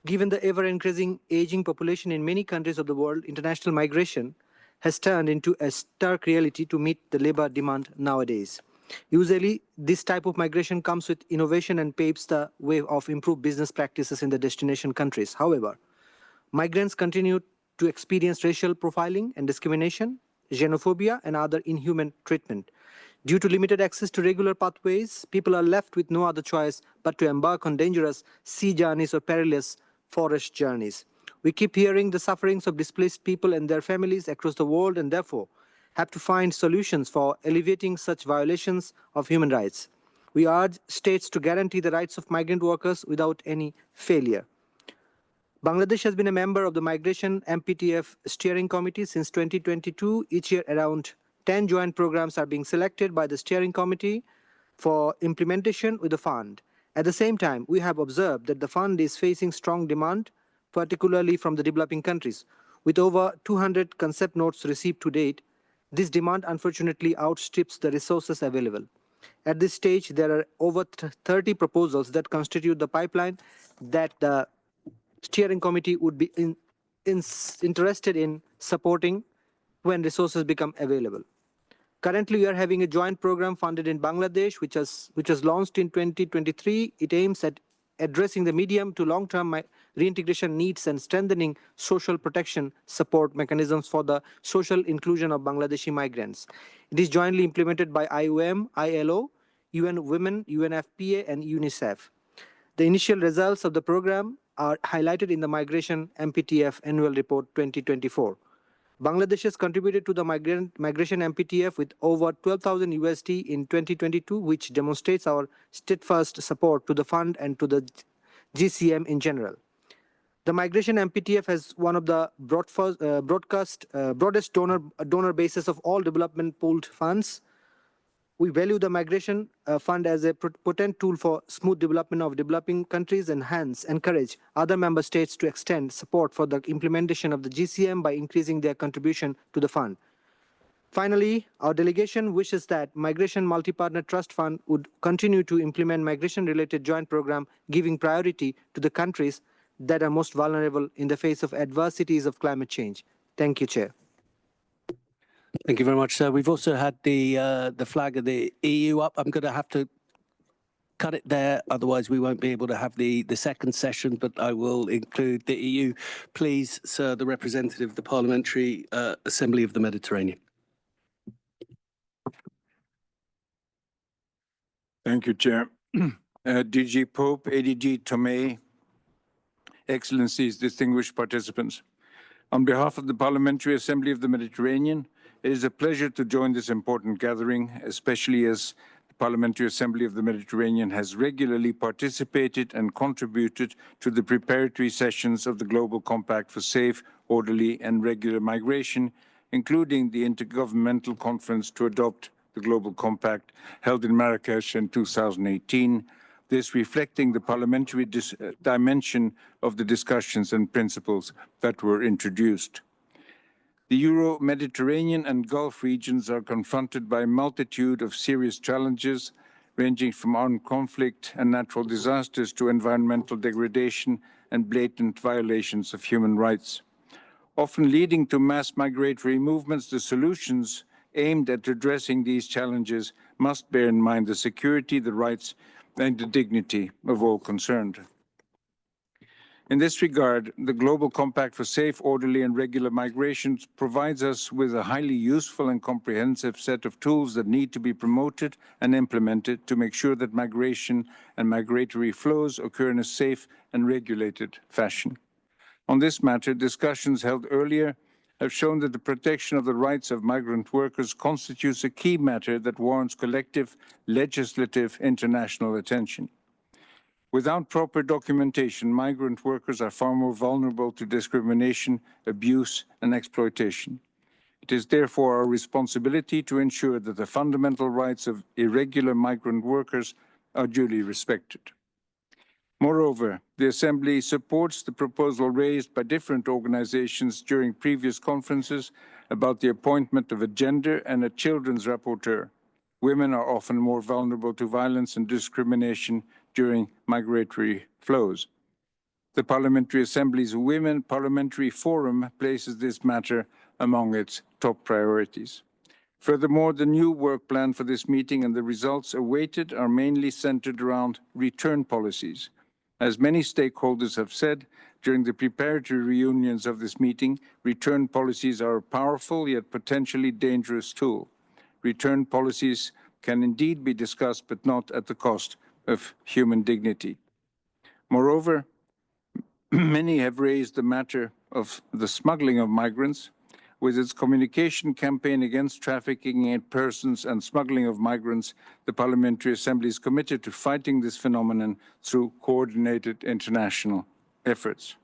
Given the ever-increasing aging population in many countries of the world, international migration has turned into a stark reality to meet the labor demand nowadays. Usually, this type of migration comes with innovation and paves the way of improved business practices in the destination countries. However, migrants continue to experience racial profiling and discrimination, xenophobia, and other inhuman treatment. Due to limited access to regular pathways, people are left with no other choice but to embark on dangerous sea journeys or perilous forest journeys. We keep hearing the sufferings of displaced people and their families across the world, and therefore have to find solutions for alleviating such violations of human rights. We urge states to guarantee the rights of migrant workers without any failure. Bangladesh has been a member of the Migration MPTF Steering Committee since 2022. Each year, around 10 joint programs are being selected by the Steering Committee for implementation with the fund. At the same time, we have observed that the fund is facing strong demand, particularly from the developing countries. With over 200 concept notes received to date, this demand unfortunately outstrips the resources available. At this stage, there are over 30 proposals that constitute the pipeline that the Steering Committee would be interested in supporting when resources become available. Currently, we are having a joint program funded in Bangladesh, which was launched in 2023. It aims at addressing the medium to long-term reintegration needs and strengthening social protection support mechanisms for the social inclusion of Bangladeshi migrants. It is jointly implemented by IOM, ILO, UN Women, UNFPA, and UNICEF. The initial results of the program are highlighted in the Migration MPTF Annual Report 2024. Bangladesh has contributed to the Migration MPTF with over 12,000 USD in 2022, which demonstrates our steadfast support to the fund and to the GCM in general. The Migration MPTF has one of the broadest donor bases of all development pooled funds. We value the Migration Fund as a potent tool for smooth development of developing countries and hence encourage other member states to extend support for the implementation of the GCM by increasing their contribution to the fund. Finally, our delegation wishes that Migration Multi-Partner Trust Fund would continue to implement migration-related joint program, giving priority to the countries that are most vulnerable in the face of adversities of climate change. Thank you, Chair. Thank you very much, sir. We've also had the flag of the EU up. I'm going to have to cut it there, otherwise we won't be able to have the second session, but I will include the EU. Please, sir, the representative of the Parliamentary Assembly of the Mediterranean. Thank you, Chair. DG Pope, ADG Tomei, Excellencies, distinguished participants. On behalf of the Parliamentary Assembly of the Mediterranean, it is a pleasure to join this important gathering, especially as the Parliamentary Assembly of the Mediterranean has regularly participated and contributed to the preparatory sessions of the Global Compact for Safe, Orderly and Regular Migration, including the Intergovernmental Conference to adopt the Global Compact held in Marrakesh in 2018, this reflecting the parliamentary dimension of the discussions and principles that were introduced. The Euro-Mediterranean and Gulf regions are confronted by a multitude of serious challenges, ranging from armed conflict and natural disasters to environmental degradation and blatant violations of human rights. Often leading to mass migratory movements, the solutions aimed at addressing these challenges must bear in mind the security, the rights, and the dignity of all concerned. In this regard, the Global Compact for Safe, Orderly and Regular Migrations provides us with a highly useful and comprehensive set of tools that need to be promoted and implemented to make sure that migration and migratory flows occur in a safe and regulated fashion. On this matter, discussions held earlier have shown that the protection of the rights of migrant workers constitutes a key matter that warrants collective legislative international attention. Without proper documentation, migrant workers are far more vulnerable to discrimination, abuse, and exploitation. It is therefore our responsibility to ensure that the fundamental rights of irregular migrant workers are duly respected. Moreover, the Assembly supports the proposal raised by different organizations during previous conferences about the appointment of a gender and a children's rapporteur. Women are often more vulnerable to violence and discrimination during migratory flows. The Parliamentary Assembly's Women Parliamentary Forum places this matter among its top priorities. Furthermore, the new work plan for this meeting and the results awaited are mainly centered around return policies. As many stakeholders have said during the preparatory reunions of this meeting, return policies are a powerful yet potentially dangerous tool. Return policies can indeed be discussed, but not at the cost of human dignity. Moreover, many have raised the matter of the smuggling of migrants. With its communication campaign against trafficking in persons and smuggling of migrants, the Parliamentary Assembly is committed to fighting this phenomenon through coordinated international efforts.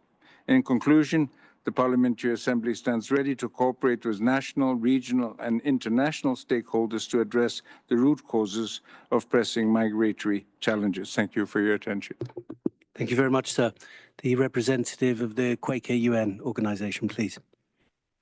In conclusion, the Parliamentary Assembly stands ready to cooperate with national, regional, and international stakeholders to address the root causes of pressing migratory challenges. Thank you for your attention. Thank you very much, sir. The representative of the Quaker UN organization, please.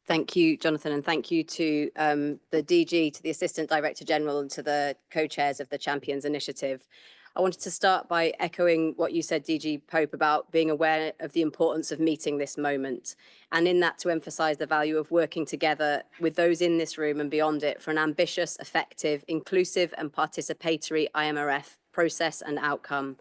Thank you, Jonathan, and thank you to the DG, to the Assistant Director General, and to the co-chairs of the Champions Initiative. I wanted to start by echoing what you said, DG Pope, about being aware of the importance of meeting this moment, and in that to emphasise the value of working together with those in this room and beyond it for an ambitious, effective, inclusive and participatory IMRF process and outcome.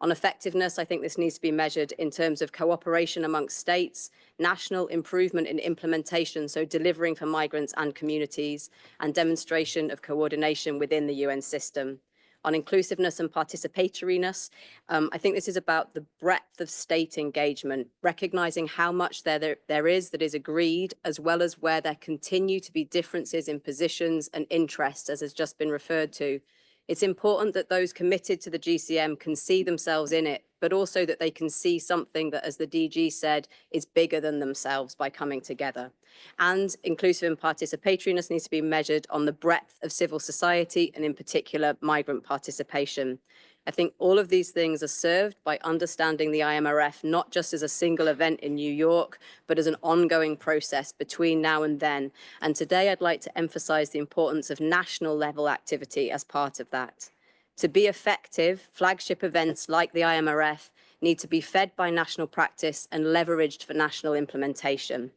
On effectiveness, I think this needs to be measured in terms of cooperation amongst states, national improvement in implementation, so delivering for migrants and communities, and demonstration of coordination within the UN system. On inclusiveness and participatoriness, I think this is about the breadth of state engagement, recognising how much there is that is agreed, as well as where there continue to be differences in positions and interests, as has just been referred to. It's important that those committed to the GCM can see themselves in it, but also that they can see something that, as the DG said, is bigger than themselves by coming together. And inclusive and participatoriness needs to be measured on the breadth of civil society and in particular migrant participation. I think all of these things are served by understanding the IMRF not just as a single event in New York, but as an ongoing process between now and then. And today I'd like to emphasize the importance of national level activity as part of that. To be effective, flagship events like the IMRF need to be fed by national practice and leveraged for national implementation.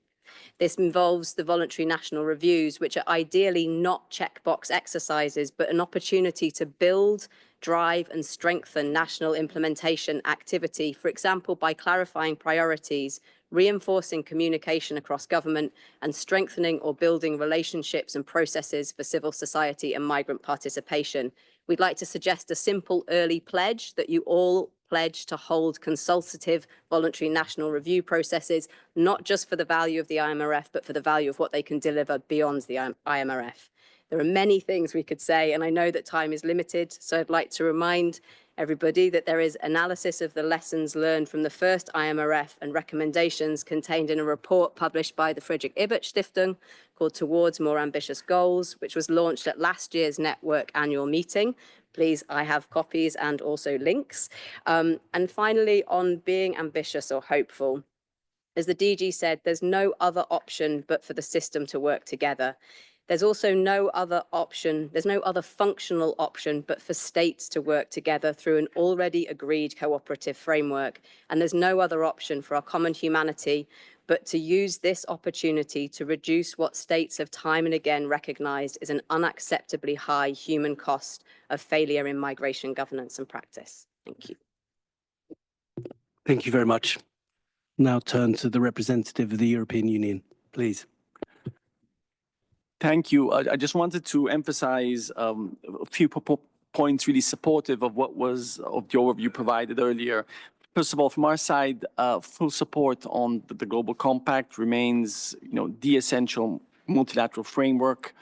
This involves the voluntary national reviews, which are ideally not checkbox exercises, but an opportunity to build, drive and strengthen national implementation activity, for example, by clarifying priorities, reinforcing communication across government, and strengthening or building relationships and processes for civil society and migrant participation. We'd like to suggest a simple early pledge that you all pledge to hold consultative voluntary national review processes, not just for the value of the IMRF, but for the value of what they can deliver beyond the IMRF. There are many things we could say, and I know that time is limited, so I'd like to remind everybody that there is analysis of the lessons learned from the first IMRF and recommendations contained in a report published by the Friedrich Ebert Stiftung called Towards More Ambitious Goals, which was launched at last year's Network annual meeting. please, I have copies and also links. And finally, on being ambitious or hopeful, as the DG said, there's no other option but for the system to work together. There's also no other option, there's no other functional option but for states to work together through an already agreed cooperative framework. And there's no other option for our common humanity but to use this opportunity to reduce what states have time and again recognized is an unacceptably high human cost of failure in migration governance and practice. Thank you. Thank you very much. Now turn to the representative of the European Union, please. Thank you. I just wanted to emphasize a few points really supportive of what was of the overview provided earlier. First of all, from our side, full support on the Global Compact remains, the essential multilateral framework,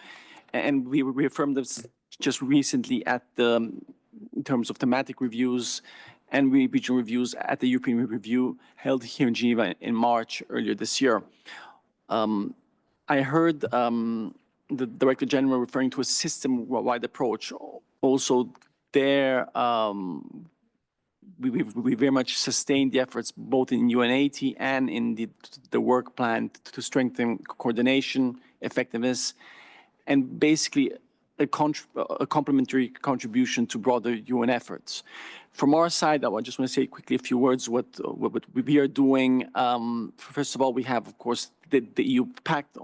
and we reaffirmed this just recently in terms of thematic reviews and regional reviews at the European Review held here in Geneva in March earlier this year. I heard the Director General referring to a system-wide approach. Also, there, we very much sustained the efforts both in UN80 and in the work plan to strengthen coordination, effectiveness, and basically a complementary contribution to broader UN efforts. From our side, I just want to say quickly a few words what we are doing. First of all, we have, of course, the EU Pact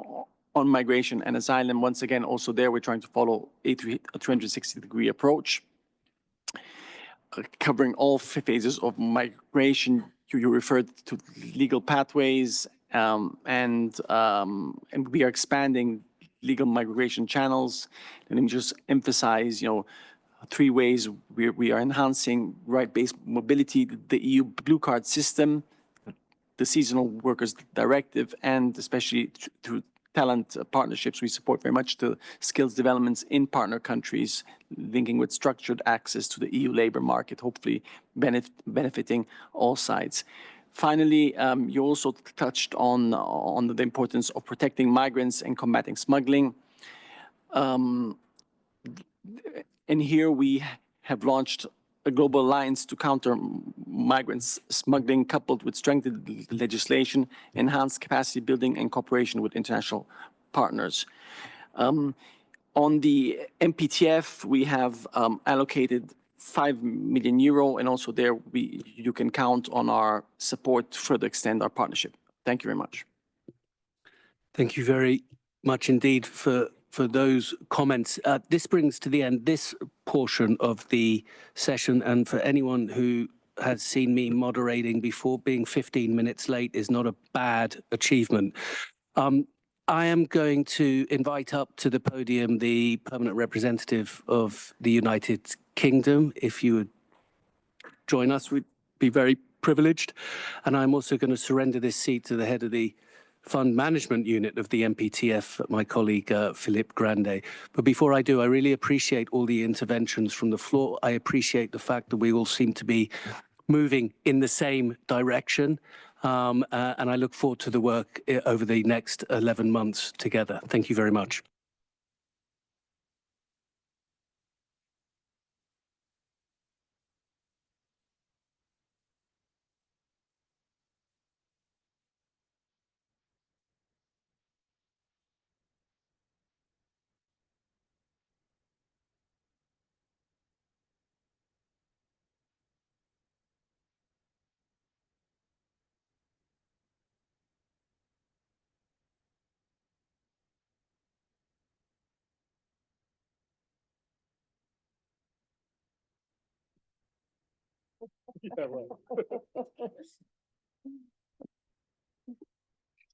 on Migration and Asylum. Once again, also there, we're trying to follow a 360-degree approach, covering all phases of migration. You referred to legal pathways, and we are expanding legal migration channels. Let me just emphasize, 3 ways we are enhancing right-based mobility: the EU Blue Card system, the Seasonal Workers Directive, and especially through talent partnerships, we support very much the skills developments in partner countries, linking with structured access to the EU labor market, hopefully benefiting all sides. Finally, you also touched on the importance of protecting migrants and combating smuggling. And here we have launched a global alliance to counter migrants smuggling, coupled with strengthened legislation, enhanced capacity building, and cooperation with international partners. On the MPTF, we have allocated €5 million, and also there you can count on our support to further extend our partnership. Thank you very much. Thank you very much indeed for those comments. This brings to the end this portion of the session, and for anyone who has seen me moderating before, being 15 minutes late is not a bad achievement. I am going to invite up to the podium the permanent representative of the United Kingdom. If you would join us, we'd be very privileged. And I'm also going to surrender this seat to the head of the Fund Management Unit of the MPTF, my colleague Philippe Grande. But before I do, I really appreciate all the interventions from the floor. I appreciate the fact that we all seem to be moving in the same direction. And I look forward to the work over the next 11 months together. Thank you very much.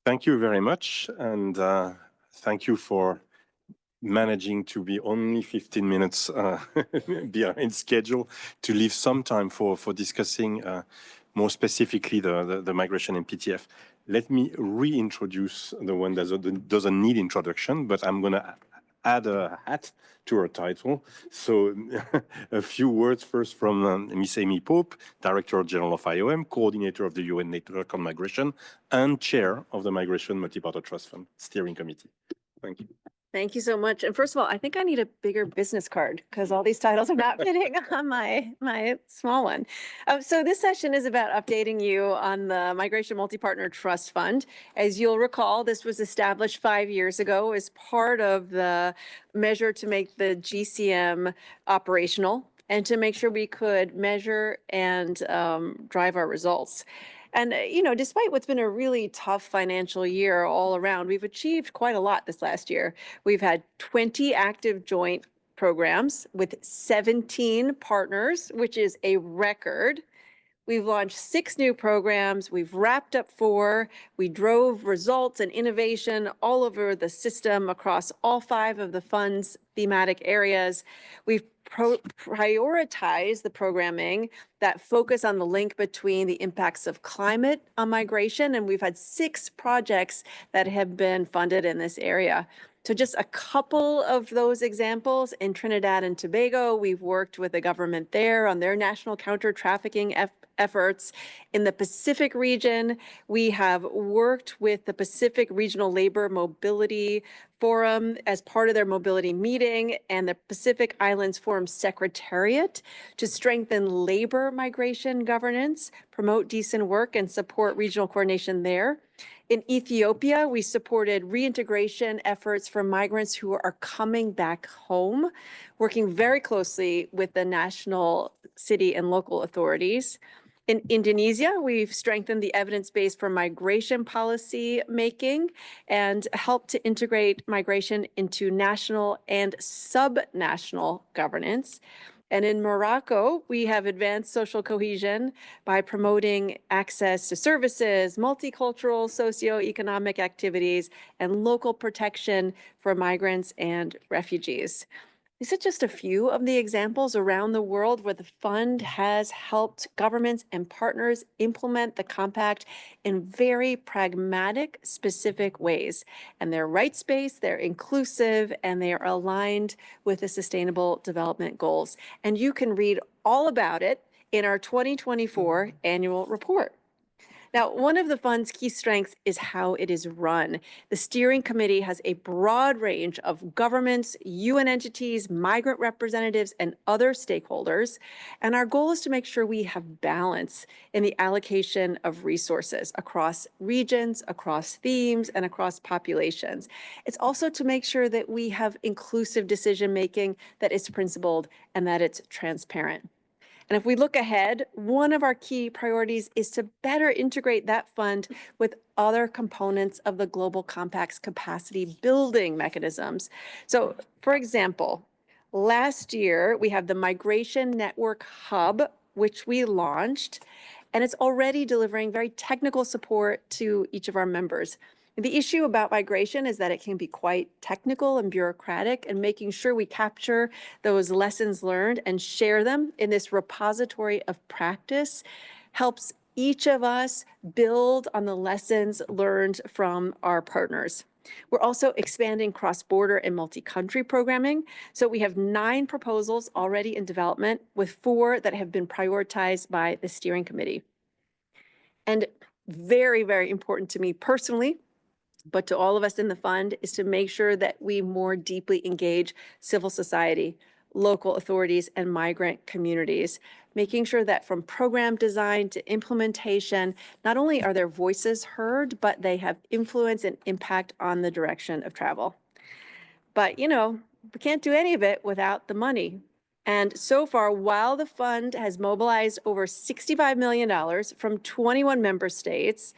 Thank you very much, and thank you for managing to be only 15 minutes behind schedule to leave some time for discussing more specifically the migration in PTF. Let me reintroduce the one that doesn't need introduction, but I'm going to add a hat to her title. So a few words first from Ms. Amy Pope, Director General of IOM, Coordinator of the UN Network on Migration, and Chair of the Migration Multi-Partner Trust Fund Steering Committee. Thank you. Thank you so much. And first of all, I think I need a bigger business card because all these titles are not fitting on my small one. So this session is about updating you on the Migration Multi-Partner Trust Fund. As you'll recall, this was established 5 years ago as part of the measure to make the GCM operational and to make sure we could measure and drive our results. And, despite what's been a really tough financial year all around, we've achieved quite a lot this last year. We've had 20 active joint programs with 17 partners, which is a record. We've launched 6 new programs. We've wrapped up 4. We drove results and innovation all over the system across all 5 of the fund's thematic areas. We've prioritized the programming that focus on the link between the impacts of climate on migration, and we've had 6 projects that have been funded in this area. So just a couple of those examples. In Trinidad and Tobago, we've worked with the government there on their national counter-trafficking efforts. In the Pacific region, we have worked with the Pacific Regional Labor Mobility Forum as part of their mobility meeting and the Pacific Islands Forum Secretariat to strengthen labor migration governance, promote decent work, and support regional coordination there. In Ethiopia, we supported reintegration efforts for migrants who are coming back home, working very closely with the national, city, and local authorities. In Indonesia, we've strengthened the evidence base for migration policy making and helped to integrate migration into national and subnational governance. And in Morocco, we have advanced social cohesion by promoting access to services, multicultural socioeconomic activities, and local protection for migrants and refugees. These are just a few of the examples around the world where the fund has helped governments and partners implement the compact in very pragmatic, specific ways. And they're rights-based, they're inclusive, and they are aligned with the Sustainable Development Goals. And you can read all about it in our 2024 annual report. Now, one of the fund's key strengths is how it is run. The steering committee has a broad range of governments, UN entities, migrant representatives, and other stakeholders. And our goal is to make sure we have balance in the allocation of resources across regions, across themes, and across populations. It's also to make sure that we have inclusive decision-making that is principled and that it's transparent. And if we look ahead, one of our key priorities is to better integrate that fund with other components of the Global Compact's capacity building mechanisms. So, for example, last year we have the Migration Network Hub, which we launched, and it's already delivering very technical support to each of our members. The issue about migration is that it can be quite technical and bureaucratic, and making sure we capture those lessons learned and share them in this repository of practice helps each of us build on the lessons learned from our partners. We're also expanding cross-border and multi-country programming. So we have 9 proposals already in development, with 4 that have been prioritized by the steering committee. And very, very important to me personally, but to all of us in the fund, is to make sure that we more deeply engage civil society, local authorities, and migrant communities, making sure that from program design to implementation, not only are their voices heard, but they have influence and impact on the direction of travel. But, we can't do any of it without the money. And so far, while the fund has mobilized over $65 million from 21 member states,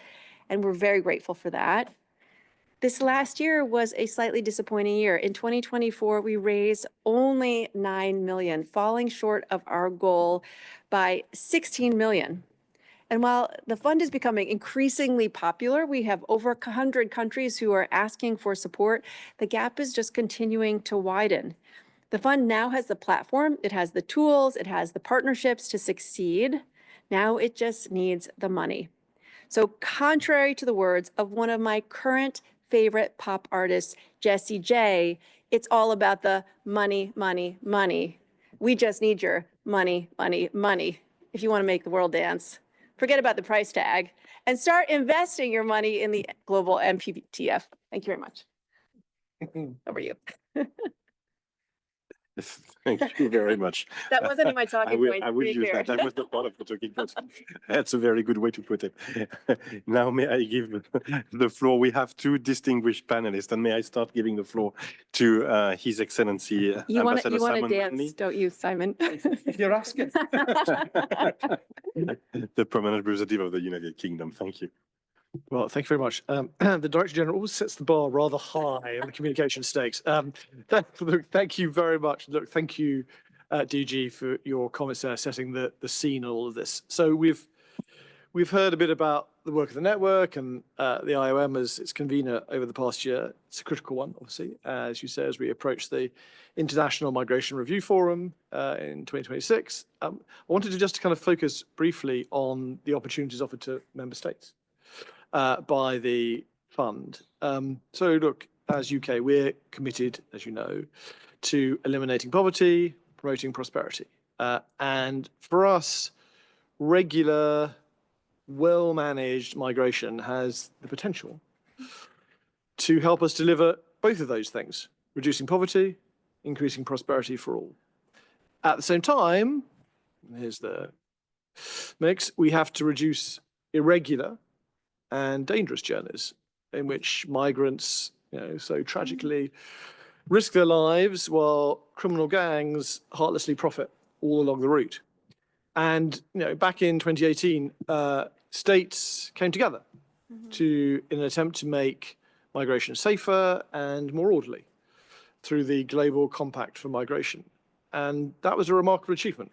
and we're very grateful for that, this last year was a slightly disappointing year. In 2024, we raised only $9 million, falling short of our goal by $16 million. And while the fund is becoming increasingly popular, we have over 100 countries who are asking for support, the gap is just continuing to widen. The fund now has the platform, it has the tools, it has the partnerships to succeed. Now it just needs the money. So contrary to the words of one of my current favorite pop artists, Jessie J, it's all about the money, money, money. We just need your money, money, money if you want to make the world dance. Forget about the price tag and start investing your money in the global MPTF. Thank you very much. Over you. Thank you very much. That wasn't in my I talking will, point, I to will be use clear. that. That was the part of the talking point. That's a very good way to put it. Now, may I give the floor? We have two distinguished panelists, and may I start giving the floor to His Excellency You want Ambassador to Simon dance, Manley, don't you, Simon? You're asking. the permanent representative of the United Kingdom. Thank you. Well, thank you very much. The Director General always sets the bar rather high on the communication stakes. Thank you very much. Look, thank you, DG, for your comments there, setting the scene on all of this. So we've heard a bit about the work of the network and the IOM as its convener over the past year. It's a critical one, obviously, as you say, as we approach the International Migration Review Forum in 2026. I wanted to just kind of focus briefly on the opportunities offered to member states by the fund. So look, as UK, we're committed, as you know, to eliminating poverty, promoting prosperity. And for us, regular, well-managed migration has the potential to help us deliver both of those things, reducing poverty, increasing prosperity for all. At the same time, here's the mix, we have to reduce irregular and dangerous journeys in which migrants, so tragically risk their lives while criminal gangs heartlessly profit all along the route. And back in 2018, states came together in an attempt to make migration safer and more orderly through the Global Compact for Migration. And that was a remarkable achievement.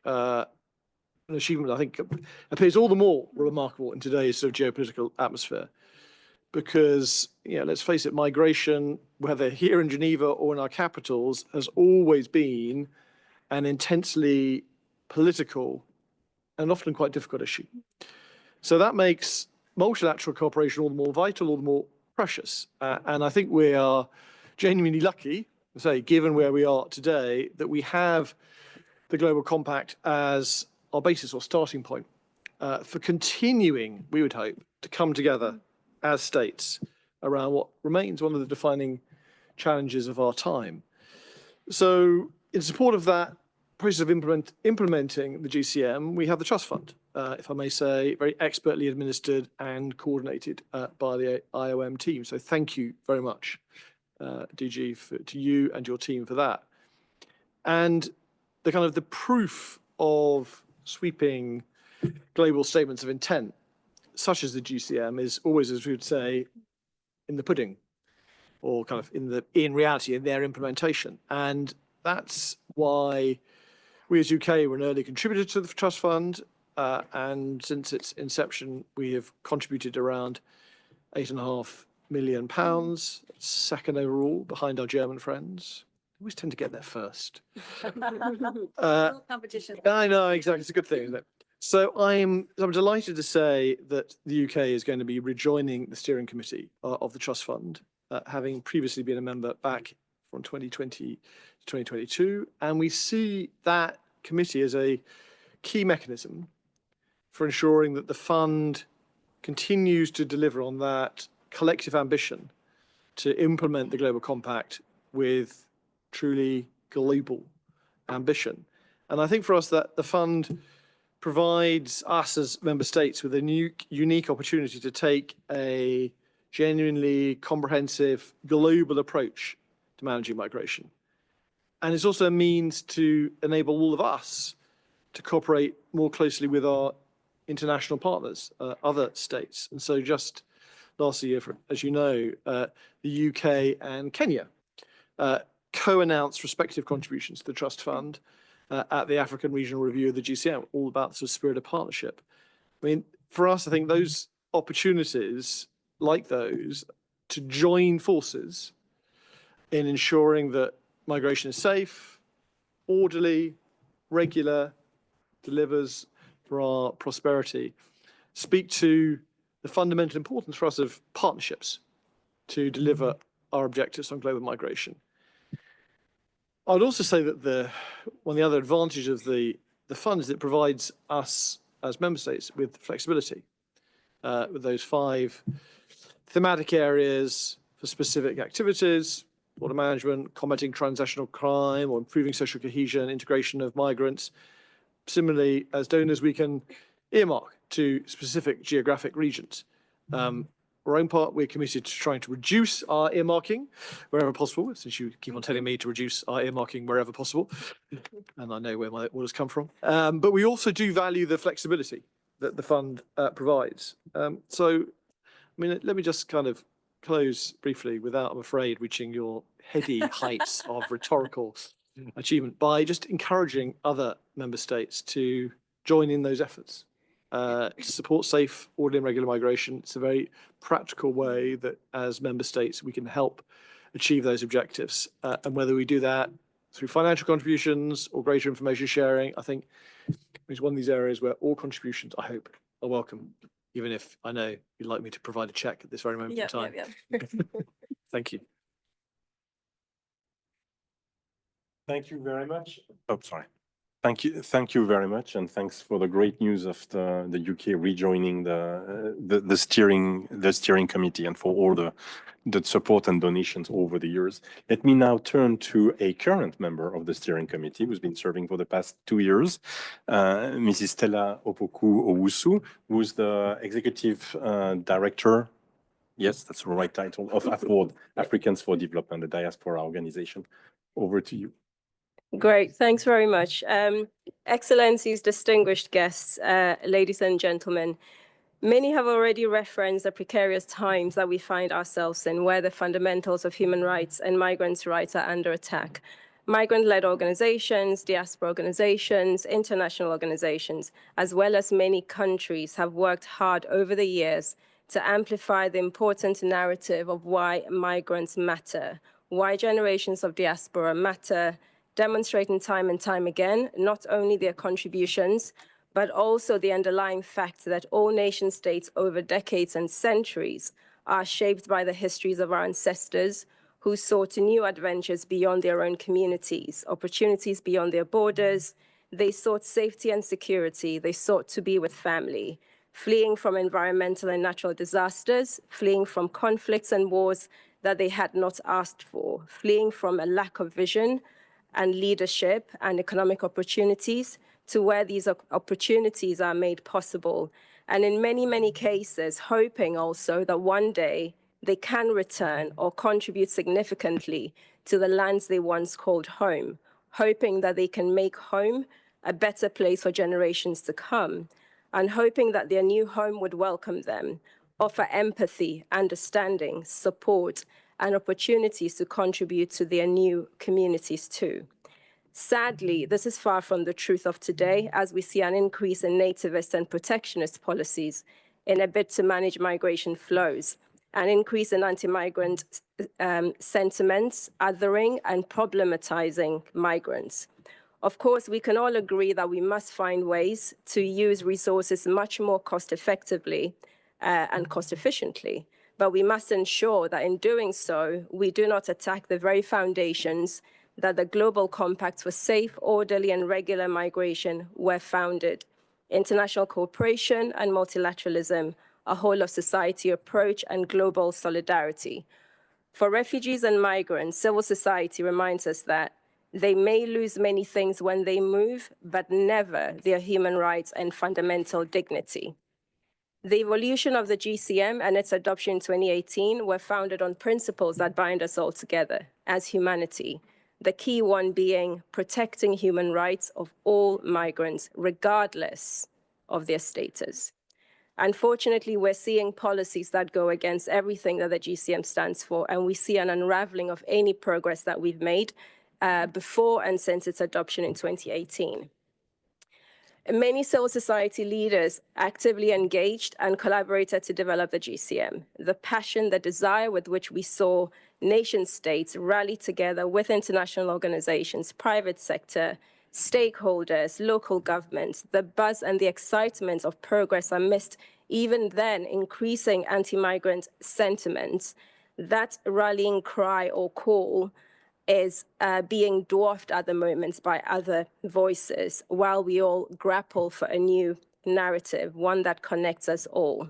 An achievement I think appears all the more remarkable in today's sort of geopolitical atmosphere. Because, let's face it, migration, whether here in Geneva or in our capitals, has always been an intensely political and often quite difficult issue. So that makes multilateral cooperation all the more vital, all the more precious. And I think we are genuinely lucky, given where we are today, that we have the Global Compact as our basis or starting point for continuing, we would hope, to come together as states around what remains one of the defining challenges of our time. So in support of that process of implementing the GCM, we have the Trust Fund, if I may say, very expertly administered and coordinated by the IOM team. So thank you very much, DG, to you and your team for that. And the proof of sweeping global statements of intent, such as the GCM, is always, as we would say, in the pudding, or in reality, in their implementation. And that's why we as UK were an early contributor to the Trust Fund. And since its inception, we have contributed around £8.5 million, second overall behind our German friends. We always tend to get there first. Competition. I know, exactly. It's a good thing, isn't it? So I'm delighted to say that the UK is going to be rejoining the steering committee of the Trust Fund, having previously been a member back from 2020 to 2022. And we see that committee as a key mechanism for ensuring that the fund continues to deliver on that collective ambition to implement the Global Compact with truly global ambition. And I think for us that the fund provides us as member states with a unique opportunity to take a genuinely comprehensive global approach to managing migration. And it's also a means to enable all of us to cooperate more closely with our international partners, other states. And so just last year, as you know, the UK and Kenya co-announced respective contributions to the Trust Fund at the African Regional Review of the GCM, all about the spirit of partnership. I mean, for us, I think those opportunities like those to join forces in ensuring that migration is safe, orderly, regular, delivers for our prosperity, speak to the fundamental importance for us of partnerships to deliver our objectives on global migration. I would also say that one of the other advantages of the fund is it provides us as member states with flexibility with those 5 thematic areas for specific activities, border management, combating transnational crime, or improving social cohesion, integration of migrants. Similarly, as donors, we can earmark to specific geographic regions. For our own part, we're committed to trying to reduce our earmarking wherever possible, since you keep on telling me to reduce our earmarking wherever possible, and I know where my orders come from. But we also do value the flexibility that the fund provides. So, I mean, let me just kind of close briefly without, I'm afraid, reaching your heady heights of rhetorical achievement by just encouraging other member states to join in those efforts. To support safe, orderly and regular migration. It's a very practical way that as member states, we can help achieve those objectives. And whether we do that through financial contributions or greater information sharing, I think is one of these areas where all contributions, I hope, are welcome, even if I know you'd like me to provide a check at this very moment in time. Thank you. Thank you very much. Oh, sorry. Thank you very much, and thanks for the great news of the UK rejoining the steering committee, and for all the support and donations over the years. Let me now turn to a current member of the steering committee who's been serving for the past 2 years, Mrs. Stella Opoku-Owusu, who's the executive director. Yes, that's the right title of AFORD, Africans for Development, the diaspora organization. Over to you. Great, thanks very much. Excellencies, distinguished guests, ladies and gentlemen, many have already referenced the precarious times that we find ourselves in, where the fundamentals of human rights and migrants' rights are under attack. Migrant-led organizations, diaspora organizations, international organizations, as well as many countries have worked hard over the years to amplify the important narrative of why migrants matter, why generations of diaspora matter, demonstrating time and time again, not only their contributions, but also the underlying fact that all nation states over decades and centuries are shaped by the histories of our ancestors who sought new adventures beyond their own communities, opportunities beyond their borders. They sought safety and security. They sought to be with family, fleeing from environmental and natural disasters, fleeing from conflicts and wars that they had not asked for, fleeing from a lack of vision and leadership and economic opportunities to where these opportunities are made possible. And in many, many cases, hoping also that one day they can return or contribute significantly to the lands they once called home, hoping that they can make home a better place for generations to come, and hoping that their new home would welcome them, offer empathy, understanding, support, and opportunities to contribute to their new communities too. Sadly, this is far from the truth of today, as we see an increase in nativist and protectionist policies in a bid to manage migration flows, an increase in anti-migrant sentiments, othering, and problematizing migrants. Of course, we can all agree that we must find ways to use resources much more cost-effectively and cost-efficiently, but we must ensure that in doing so, we do not attack the very foundations that the Global Compacts for Safe, Orderly, and Regular Migration were founded: international cooperation and multilateralism, a whole-of-society approach, and global solidarity. For refugees and migrants, civil society reminds us that they may lose many things when they move, but never their human rights and fundamental dignity. The evolution of the GCM and its adoption in 2018 were founded on principles that bind us all together as humanity, the key one being protecting human rights of all migrants, regardless of their status. Unfortunately, we're seeing policies that go against everything that the GCM stands for, and we see an unraveling of any progress that we've made before and since its adoption in 2018. Many civil society leaders actively engaged and collaborated to develop the GCM. The passion, the desire with which we saw nation states rally together with international organizations, private sector, stakeholders, local governments, the buzz and the excitement of progress amidst even then increasing anti-migrant sentiments, that rallying cry or call is being dwarfed at the moment by other voices, while we all grapple for a new narrative, one that connects us all.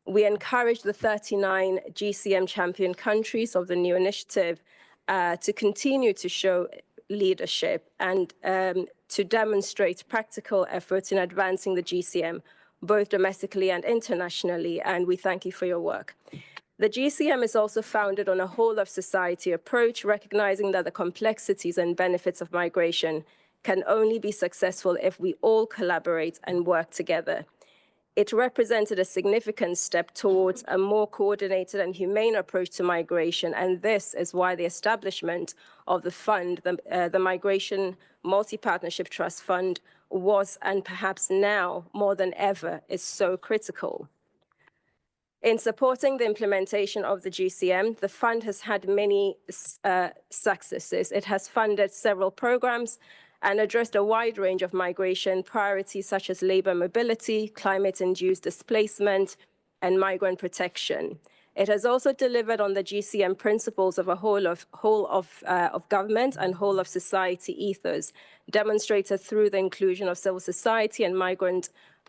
We encourage the 39 GCM champion countries of the new initiative to continue to show leadership and to demonstrate practical efforts in advancing the GCM, both domestically and internationally, and we thank you for your work. The GCM is also founded on a whole of society approach, recognizing that the complexities and benefits of migration can only be successful if we all collaborate and work together. It represented a significant step towards a more coordinated and humane approach to migration, and this is why the establishment of the fund, the Migration Multi-Partnership Trust Fund, was and perhaps now more than ever is so critical. In supporting the implementation of the GCM, the fund has had many successes. It has funded several programs and addressed a wide range of migration priorities such as labor mobility, climate-induced displacement, and migrant protection. It has also delivered on the GCM principles of a whole of government and whole of society ethos, demonstrated through the inclusion of civil society and migrant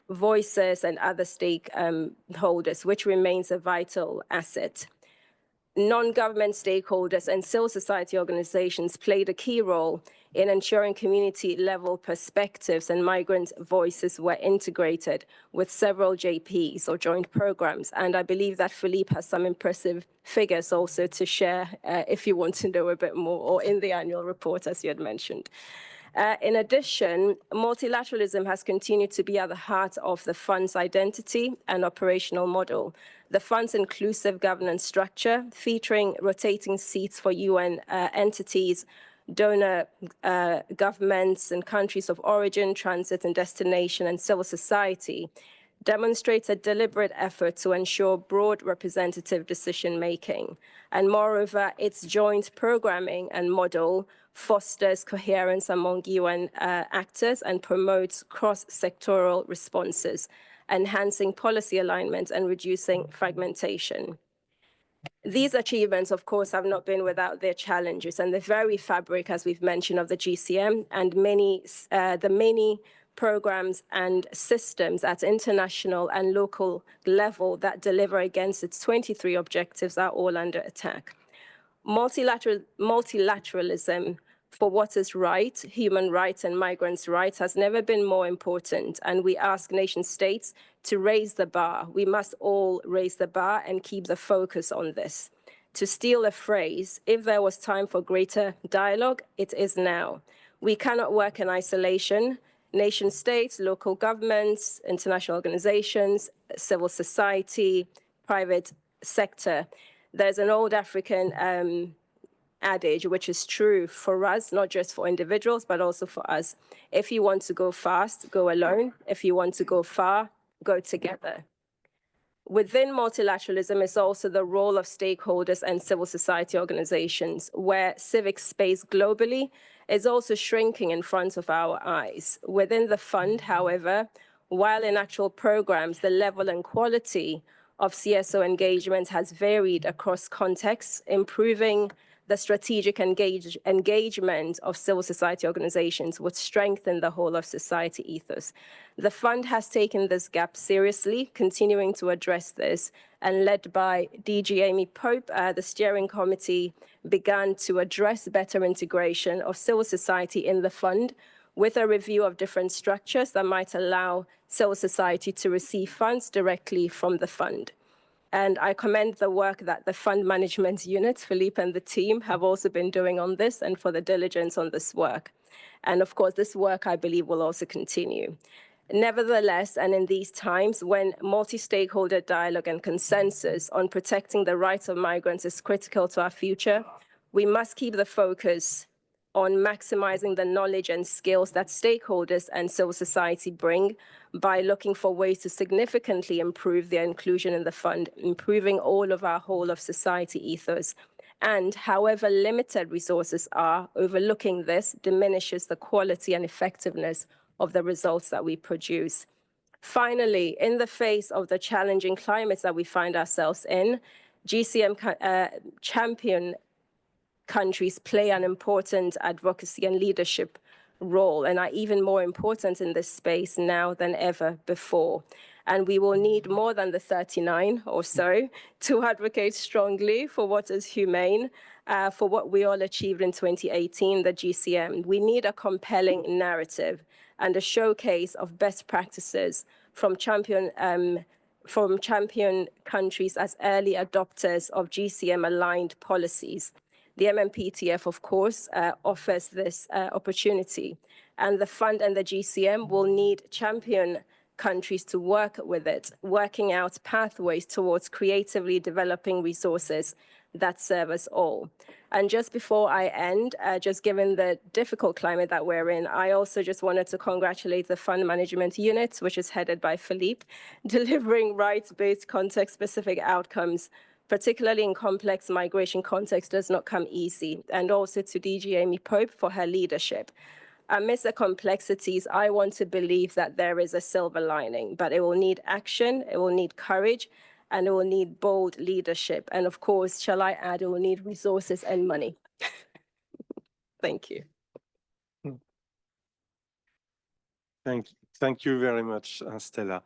voices and other stakeholders, which remains a vital asset. Non-government stakeholders and civil society organizations played a key role in ensuring community-level perspectives and migrant voices were integrated with several JPs or joint programs. And I believe that Philippe has some impressive figures also to share if you want to know a bit more, or in the annual report, as you had mentioned. In addition, multilateralism has continued to be at the heart of the fund's identity and operational model. The fund's inclusive governance structure, featuring rotating seats for UN entities, donor governments and countries of origin, transit and destination, and civil society, demonstrates a deliberate effort to ensure broad representative decision-making. And moreover, its joint programming and model fosters coherence among UN actors and promotes cross-sectoral responses, enhancing policy alignment and reducing fragmentation. These achievements, of course, have not been without their challenges, and the very fabric, as we've mentioned, of the GCM and the many programs and systems at international and local level that deliver against its 23 objectives are all under attack. Multilateralism for what is right, human rights and migrants' rights, has never been more important, and we ask nation states to raise the bar. We must all raise the bar and keep the focus on this. To steal a phrase, if there was time for greater dialogue, it is now. We cannot work in isolation. Nation states, local governments, international organizations, civil society, private sector. There's an old African adage, which is true for us, not just for individuals, but also for us. If you want to go fast, go alone. If you want to go far, go together. Within multilateralism is also the role of stakeholders and civil society organizations, where civic space globally is also shrinking in front of our eyes. Within the fund, however, while in actual programs, the level and quality of CSO engagement has varied across contexts, improving the strategic engagement of civil society organizations would strengthen the whole of society ethos. The fund has taken this gap seriously, continuing to address this, and led by DG Amy Pope, the steering committee began to address better integration of civil society in the fund with a review of different structures that might allow civil society to receive funds directly from the fund. And I commend the work that the fund management unit, Philippe and the team, have also been doing on this, and for the diligence on this work. And of course, this work, I believe, will also continue. Nevertheless, and in these times when multi-stakeholder dialogue and consensus on protecting the rights of migrants is critical to our future, we must keep the focus on maximizing the knowledge and skills that stakeholders and civil society bring by looking for ways to significantly improve their inclusion in the fund, improving all of our whole of society ethos. And however limited resources are, overlooking this diminishes the quality and effectiveness of the results that we produce. Finally, in the face of the challenging climates that we find ourselves in, GCM champion countries play an important advocacy and leadership role, and are even more important in this space now than ever before. And we will need more than the 39 or so to advocate strongly for what is humane, for what we all achieved in 2018, the GCM. We need a compelling narrative and a showcase of best practices from champion countries as early adopters of GCM-aligned policies. The MMPTF, of course, offers this opportunity, and the fund and the GCM will need champion countries to work with it, working out pathways towards creatively developing resources that serve us all. And just before I end, just given the difficult climate that we're in, I also just wanted to congratulate the Fund Management Unit, which is headed by Philippe, delivering rights-based context-specific outcomes, particularly in complex migration context, does not come easy. And also to DG Amy Pope for her leadership. Amidst the complexities, I want to believe that there is a silver lining, but it will need action, it will need courage, and it will need bold leadership. And of course, shall I add, it will need resources and money. Thank you. Thank you very much, Stella.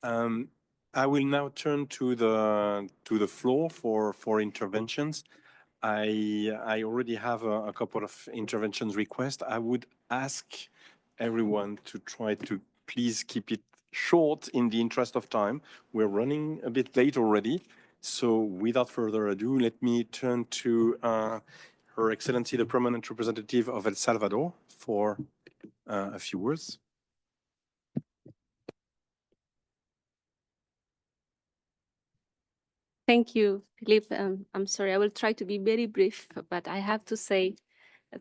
I will now turn to the floor for interventions. I already have a couple of interventions requests. I would ask everyone to try to please keep it short in the interest of time. We're running a bit late already. So without further ado, let me turn to Her Excellency, the Permanent Representative of El Salvador, for a few words. Thank you, Philippe. I'm sorry, I will try to be very brief, but I have to say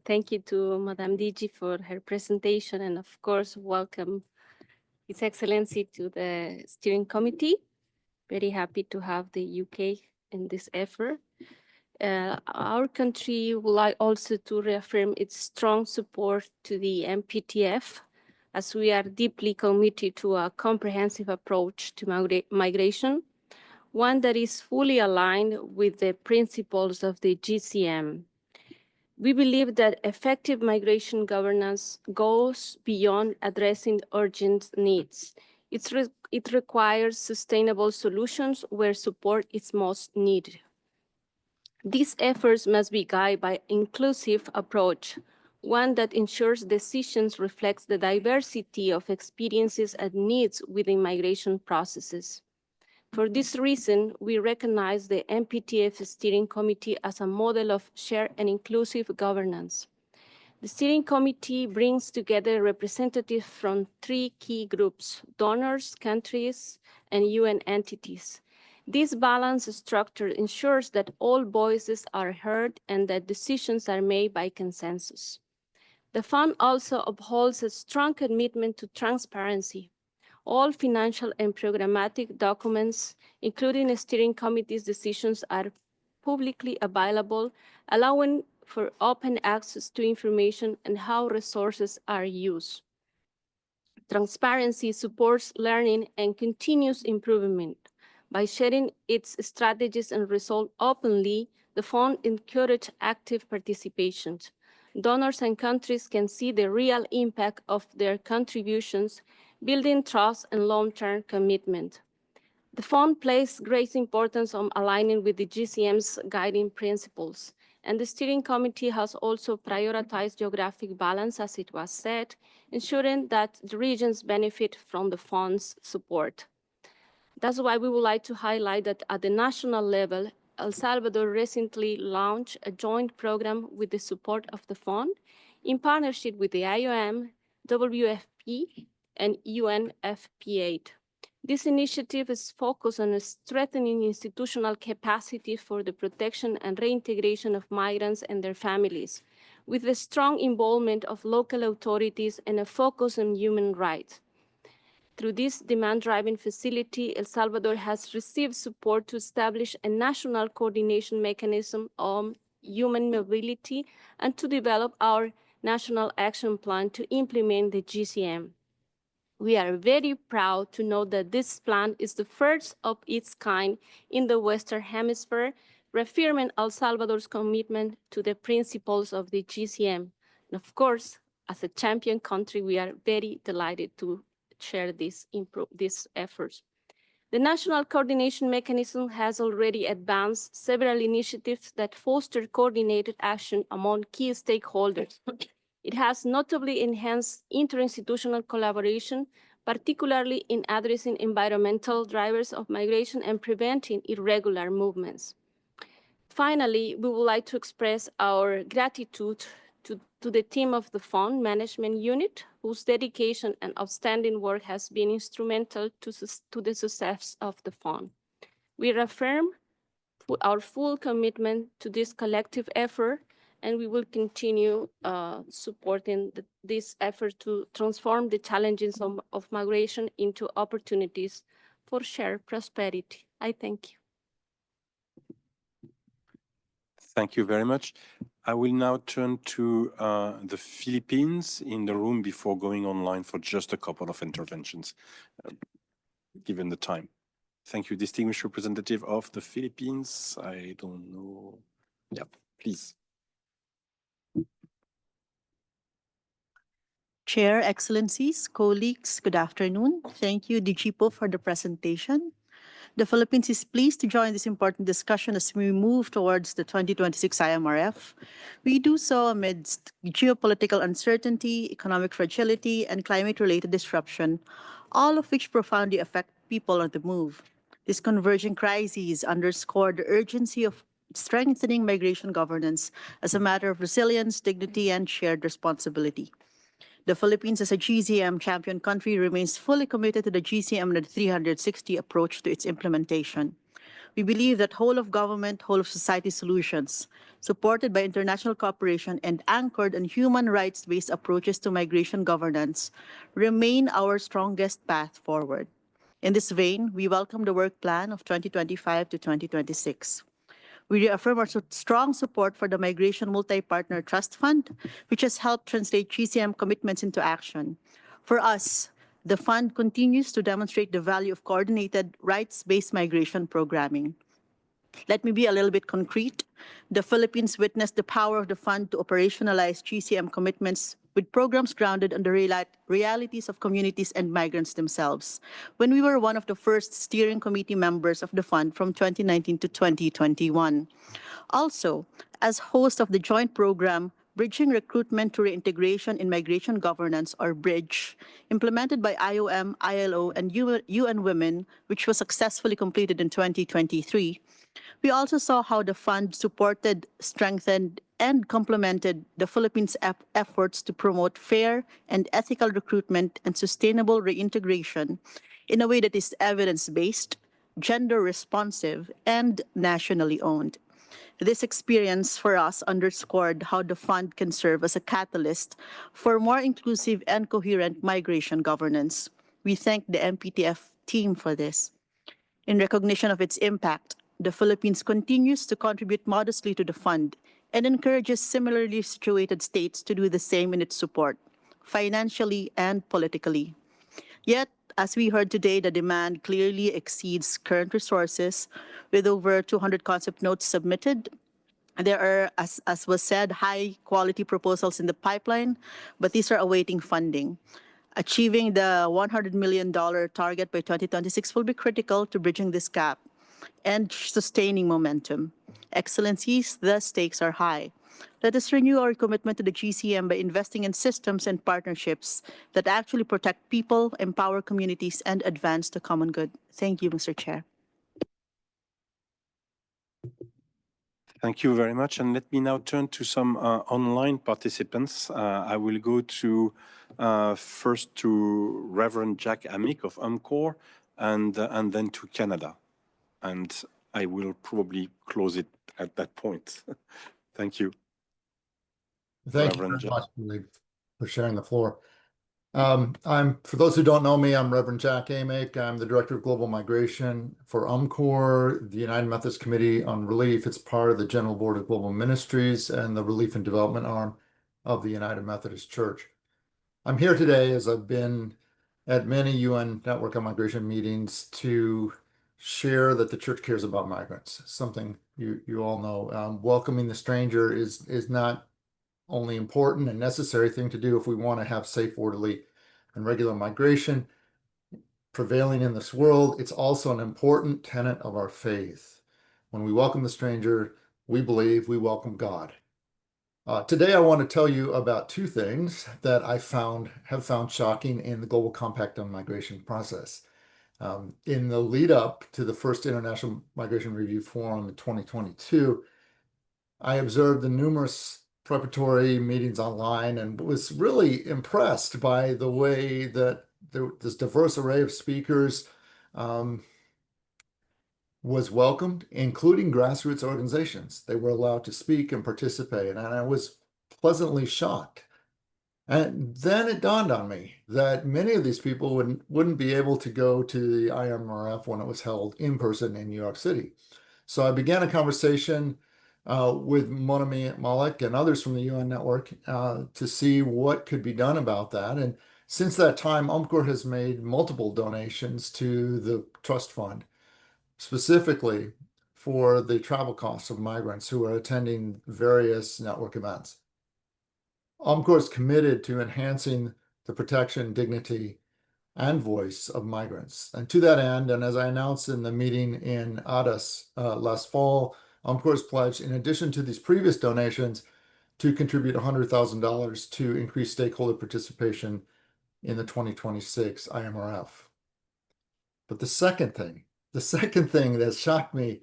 thank you to Madame DG for her presentation, and of course, welcome His Excellency to the steering committee. Very happy to have the UK in this effort. Our country would like also to reaffirm its strong support to the MPTF, as we are deeply committed to a comprehensive approach to migration, one that is fully aligned with the principles of the GCM. We believe that effective migration governance goes beyond addressing urgent needs. It requires sustainable solutions where support is most needed. These efforts must be guided by an inclusive approach, one that ensures decisions reflects the diversity of experiences and needs within migration processes. For this reason, we recognize the MPTF Steering Committee as a model of shared and inclusive governance. The Steering Committee brings together representatives from three key groups: donors, countries, and UN entities. This balanced structure ensures that all voices are heard and that decisions are made by consensus. The Fund also upholds a strong commitment to transparency. All financial and programmatic documents, including the steering committee's decisions, are publicly available, allowing for open access to information and how resources are used. Transparency supports learning and continuous improvement. By sharing its strategies and results openly, the Fund encourages active participation. Donors and countries can see the real impact of their contributions, building trust and long-term commitment. The Fund places great importance on aligning with the GCM's guiding principles, and the Steering Committee has also prioritized geographic balance, as it was said, ensuring that the regions benefit from the Fund's support. That's why we would like to highlight that at the national level, El Salvador recently launched a joint program with the support of the Fund in partnership with the IOM, WFP, and UNFPA. This initiative is focused on strengthening institutional capacity for the protection and reintegration of migrants and their families, with the strong involvement of local authorities and a focus on human rights. Through this demand-driving facility, El Salvador has received support to establish a national coordination mechanism on human mobility and to develop our national action plan to implement the GCM. We are very proud to know that this plan is the first of its kind in the Western Hemisphere, reaffirming El Salvador's commitment to the principles of the GCM. And of course, as a champion country, we are very delighted to share these efforts. The National Coordination Mechanism has already advanced several initiatives that foster coordinated action among key stakeholders. It has notably enhanced interinstitutional collaboration, particularly in addressing environmental drivers of migration and preventing irregular movements. Finally, we would like to express our gratitude to the team of the Fund Management Unit, whose dedication and outstanding work has been instrumental to the success of the Fund. We reaffirm our full commitment to this collective effort, and we will continue supporting this effort to transform the challenges of migration into opportunities for shared prosperity. I thank you. Thank you very much. I will now turn to the Philippines in the room before going online for just a couple of interventions, given the time. Thank you, distinguished representative of the Philippines. I don't know. Yeah, please. Chair, Excellencies, colleagues, good afternoon. Thank you, DG Pope, for the presentation. The Philippines is pleased to join this important discussion as we move towards the 2026 IMRF. We do so amidst geopolitical uncertainty, economic fragility, and climate-related disruption, all of which profoundly affect people on the move. These converging crises underscore the urgency of strengthening migration governance as a matter of resilience, dignity, and shared responsibility. The Philippines, as a GCM champion country, remains fully committed to the GCM 360 approach to its implementation. We believe that whole of government, whole of society solutions, supported by international cooperation and anchored on human rights-based approaches to migration governance, remain our strongest path forward. In this vein, we welcome the work plan of 2025 to 2026. We reaffirm our strong support for the Migration Multi-Partner Trust Fund, which has helped translate GCM commitments into action. For us, the fund continues to demonstrate the value of coordinated rights-based migration programming. Let me be a little bit concrete. The Philippines witnessed the power of the fund to operationalize GCM commitments with programs grounded on the realities of communities and migrants themselves, when we were one of the first steering committee members of the fund from 2019 to 2021. Also, as host of the joint program, Bridging Recruitment to Reintegration in Migration Governance, or BRIDGE, implemented by IOM, ILO, and UN Women, which was successfully completed in 2023, we also saw how the fund supported, strengthened, and complemented the Philippines' efforts to promote fair and ethical recruitment and sustainable reintegration in a way that is evidence-based, gender-responsive, and nationally owned. This experience for us underscored how the fund can serve as a catalyst for more inclusive and coherent migration governance. We thank the MPTF team for this. In recognition of its impact, the Philippines continues to contribute modestly to the fund and encourages similarly situated states to do the same in its support, financially and politically. Yet, as we heard today, the demand clearly exceeds current resources, with over 200 concept notes submitted. There are, as was said, high-quality proposals in the pipeline, but these are awaiting funding. Achieving the $100 million target by 2026 will be critical to bridging this gap and sustaining momentum. Excellencies, the stakes are high. Let us renew our commitment to the GCM by investing in systems and partnerships that actually protect people, empower communities, and advance the common good. Thank you, Mr. Chair. Thank you very much. And let me now turn to some online participants. I will go to first to Reverend Jack Amick of UMCOR and then to Canada. And I will probably close it at that point. Thank you. Thank you very much for sharing the floor. For those who don't know me, I'm Reverend Jack Amick. I'm the Director of Global Migration for UMCOR, the United Methodist Committee on Relief. It's part of the General Board of Global Ministries and the Relief and Development arm of the United Methodist Church. I'm here today as I've been at many UN Network on Migration meetings to share that the church cares about migrants, something you all know. Welcoming the stranger is not only important and necessary thing to do if we want to have safe, orderly, and regular migration. prevailing in this world, it's also an important tenet of our faith. When we welcome the stranger, we believe we welcome God. Today, I want to tell you about two things that I have found shocking in the Global Compact on Migration process. In the lead up to the first International Migration Review Forum in 2022, I observed the numerous preparatory meetings online and was really impressed by the way that this diverse array of speakers was welcomed, including grassroots organizations. They were allowed to speak and participate, and I was pleasantly shocked. And then it dawned on me that many of these people wouldn't be able to go to the IMRF when it was held in person in New York City. So I began a conversation with Monami Malik and others from the UN network to see what could be done about that. And since that time, UMCOR has made multiple donations to the trust fund, specifically for the travel costs of migrants who are attending various network events. UMCOR is committed to enhancing the protection, dignity, and voice of migrants. And to that end, and as I announced in the meeting in Addis last fall, UMCOR has pledged, in addition to these previous donations, to contribute $100,000 to increase stakeholder participation in the 2026 IMRF. But the second thing that shocked me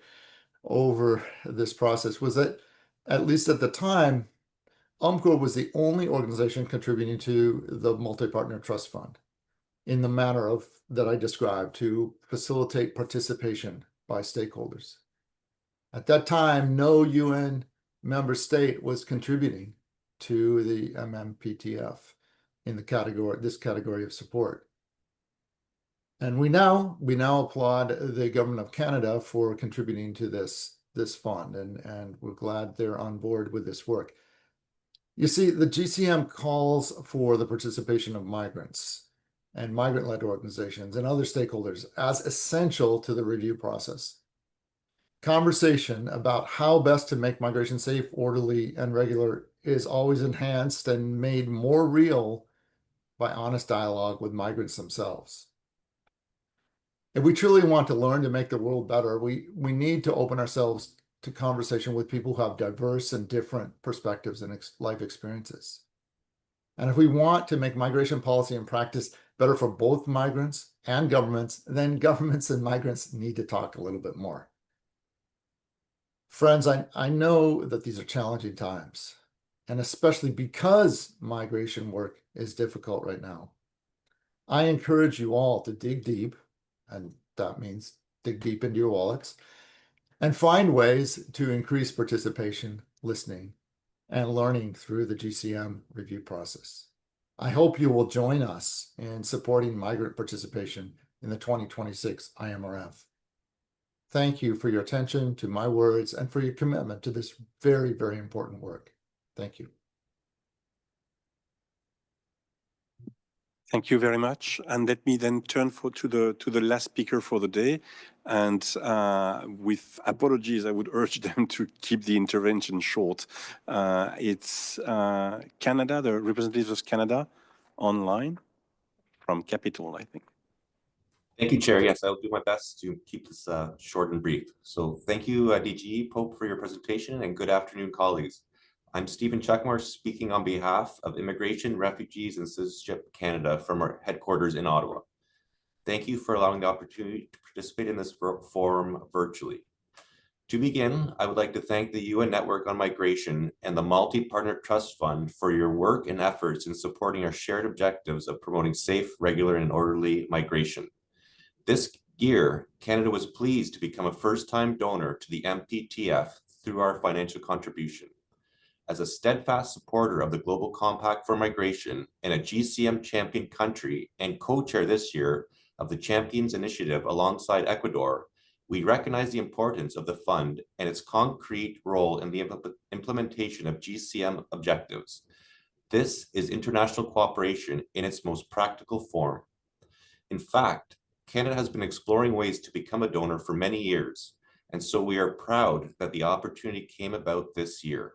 over this process was that, at least at the time, UMCOR was the only organization contributing to the Multi-Partner Trust Fund in the manner that I described, to facilitate participation by stakeholders. At that time, no UN member state was contributing to the MMPTF in this category of support. And we now applaud the government of Canada for contributing to this fund, and we're glad they're on board with this work. You see, the GCM calls for the participation of migrants and migrant-led organizations and other stakeholders as essential to the review process. Conversation about how best to make migration safe, orderly, and regular is always enhanced and made more real by honest dialogue with migrants themselves. If we truly want to learn to make the world better, we need to open ourselves to conversation with people who have diverse and different perspectives and life experiences. And if we want to make migration policy and practice better for both migrants and governments, then governments and migrants need to talk a little bit more. Friends, I know that these are challenging times, and especially because migration work is difficult right now. I encourage you all to dig deep, and that means dig deep into your wallets, and find ways to increase participation, listening, and learning through the GCM review process. I hope you will join us in supporting migrant participation in the 2026 IMRF. Thank you for your attention to my words and for your commitment to this very, very important work. Thank you. Thank you very much. And let me then turn to the last speaker for the day. And with apologies, I would urge them to keep the intervention short. It's Canada, the representatives of Canada online from Capitol, I think. Thank you, Chair. Yes, I'll do my best to keep this short and brief. So thank you, DG Pope, for your presentation, and good afternoon, colleagues. I'm Stephen Chuckmore, speaking on behalf of Immigration, Refugees, and Citizenship Canada from our headquarters in Ottawa. Thank you for allowing the opportunity to participate in this forum virtually. To begin, I would like to thank the UN Network on Migration and the Multi-Partner Trust Fund for your work and efforts in supporting our shared objectives of promoting safe, regular, and orderly migration. This year, Canada was pleased to become a first-time donor to the MPTF through our financial contribution. As a steadfast supporter of the Global Compact for Migration and a GCM champion country and co-chair this year of the Champions Initiative alongside Ecuador, we recognize the importance of the fund and its concrete role in the implementation of GCM objectives. This is international cooperation in its most practical form. In fact, Canada has been exploring ways to become a donor for many years, and so we are proud that the opportunity came about this year.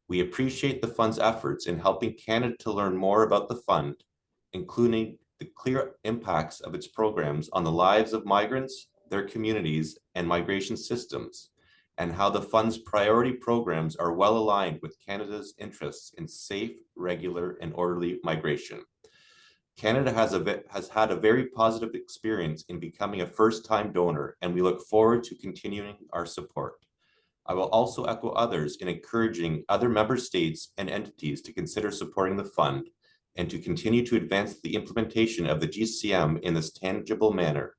We appreciate the fund's efforts in helping Canada to learn more about the fund, including the clear impacts of its programs on the lives of migrants, their communities, and migration systems, and how the fund's priority programs are well aligned with Canada's interests in safe, regular, and orderly migration. Canada has had a very positive experience in becoming a first-time donor, and we look forward to continuing our support. I will also echo others in encouraging other member states and entities to consider supporting the fund and to continue to advance the implementation of the GCM in this tangible manner.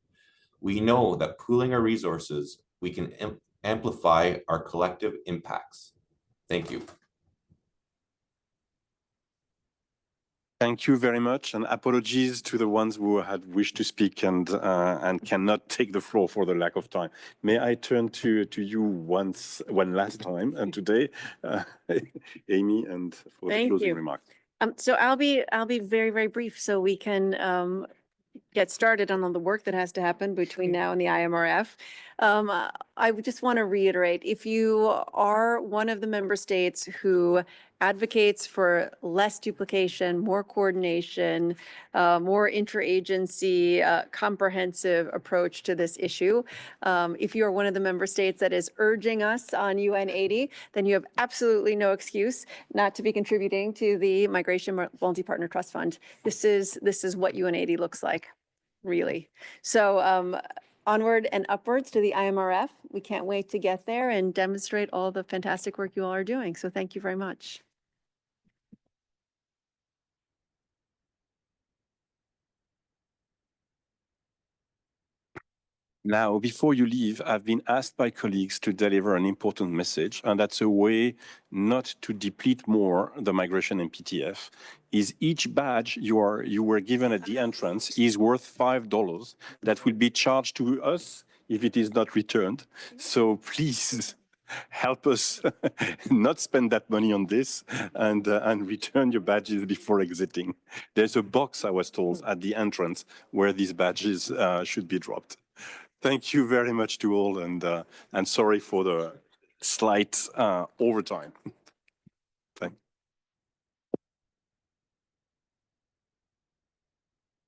We know that pooling our resources, we can amplify our collective impacts. Thank you. Thank you very much, and apologies to the ones who had wished to speak and cannot take the floor for the lack of time. May I turn to you one last time and today, Amy, and for the closing remarks. So I'll be very, very brief so we can get started on the work that has to happen between now and the IMRF. I would just want to reiterate, if you are one of the member states who advocates for less duplication, more coordination, more interagency, comprehensive approach to this issue, if you are one of the member states that is urging us on UN 80, then you have absolutely no excuse not to be contributing to the Migration Multi-Partner Trust Fund. This is what UN 80 looks like, really. So onward and upwards to the IMRF. We can't wait to get there and demonstrate all the fantastic work you all are doing. So thank you very much. Now, before you leave, I've been asked by colleagues to deliver an important message, and that's a way not to deplete more the migration and PTF. Is each badge you were given at the entrance is worth $5 that will be charged to us if it is not returned. So please help us not spend that money on this and return your badges before exiting. There's a box, I was told, at the entrance where these badges should be dropped. Thank you very much to all, and sorry for the slight overtime.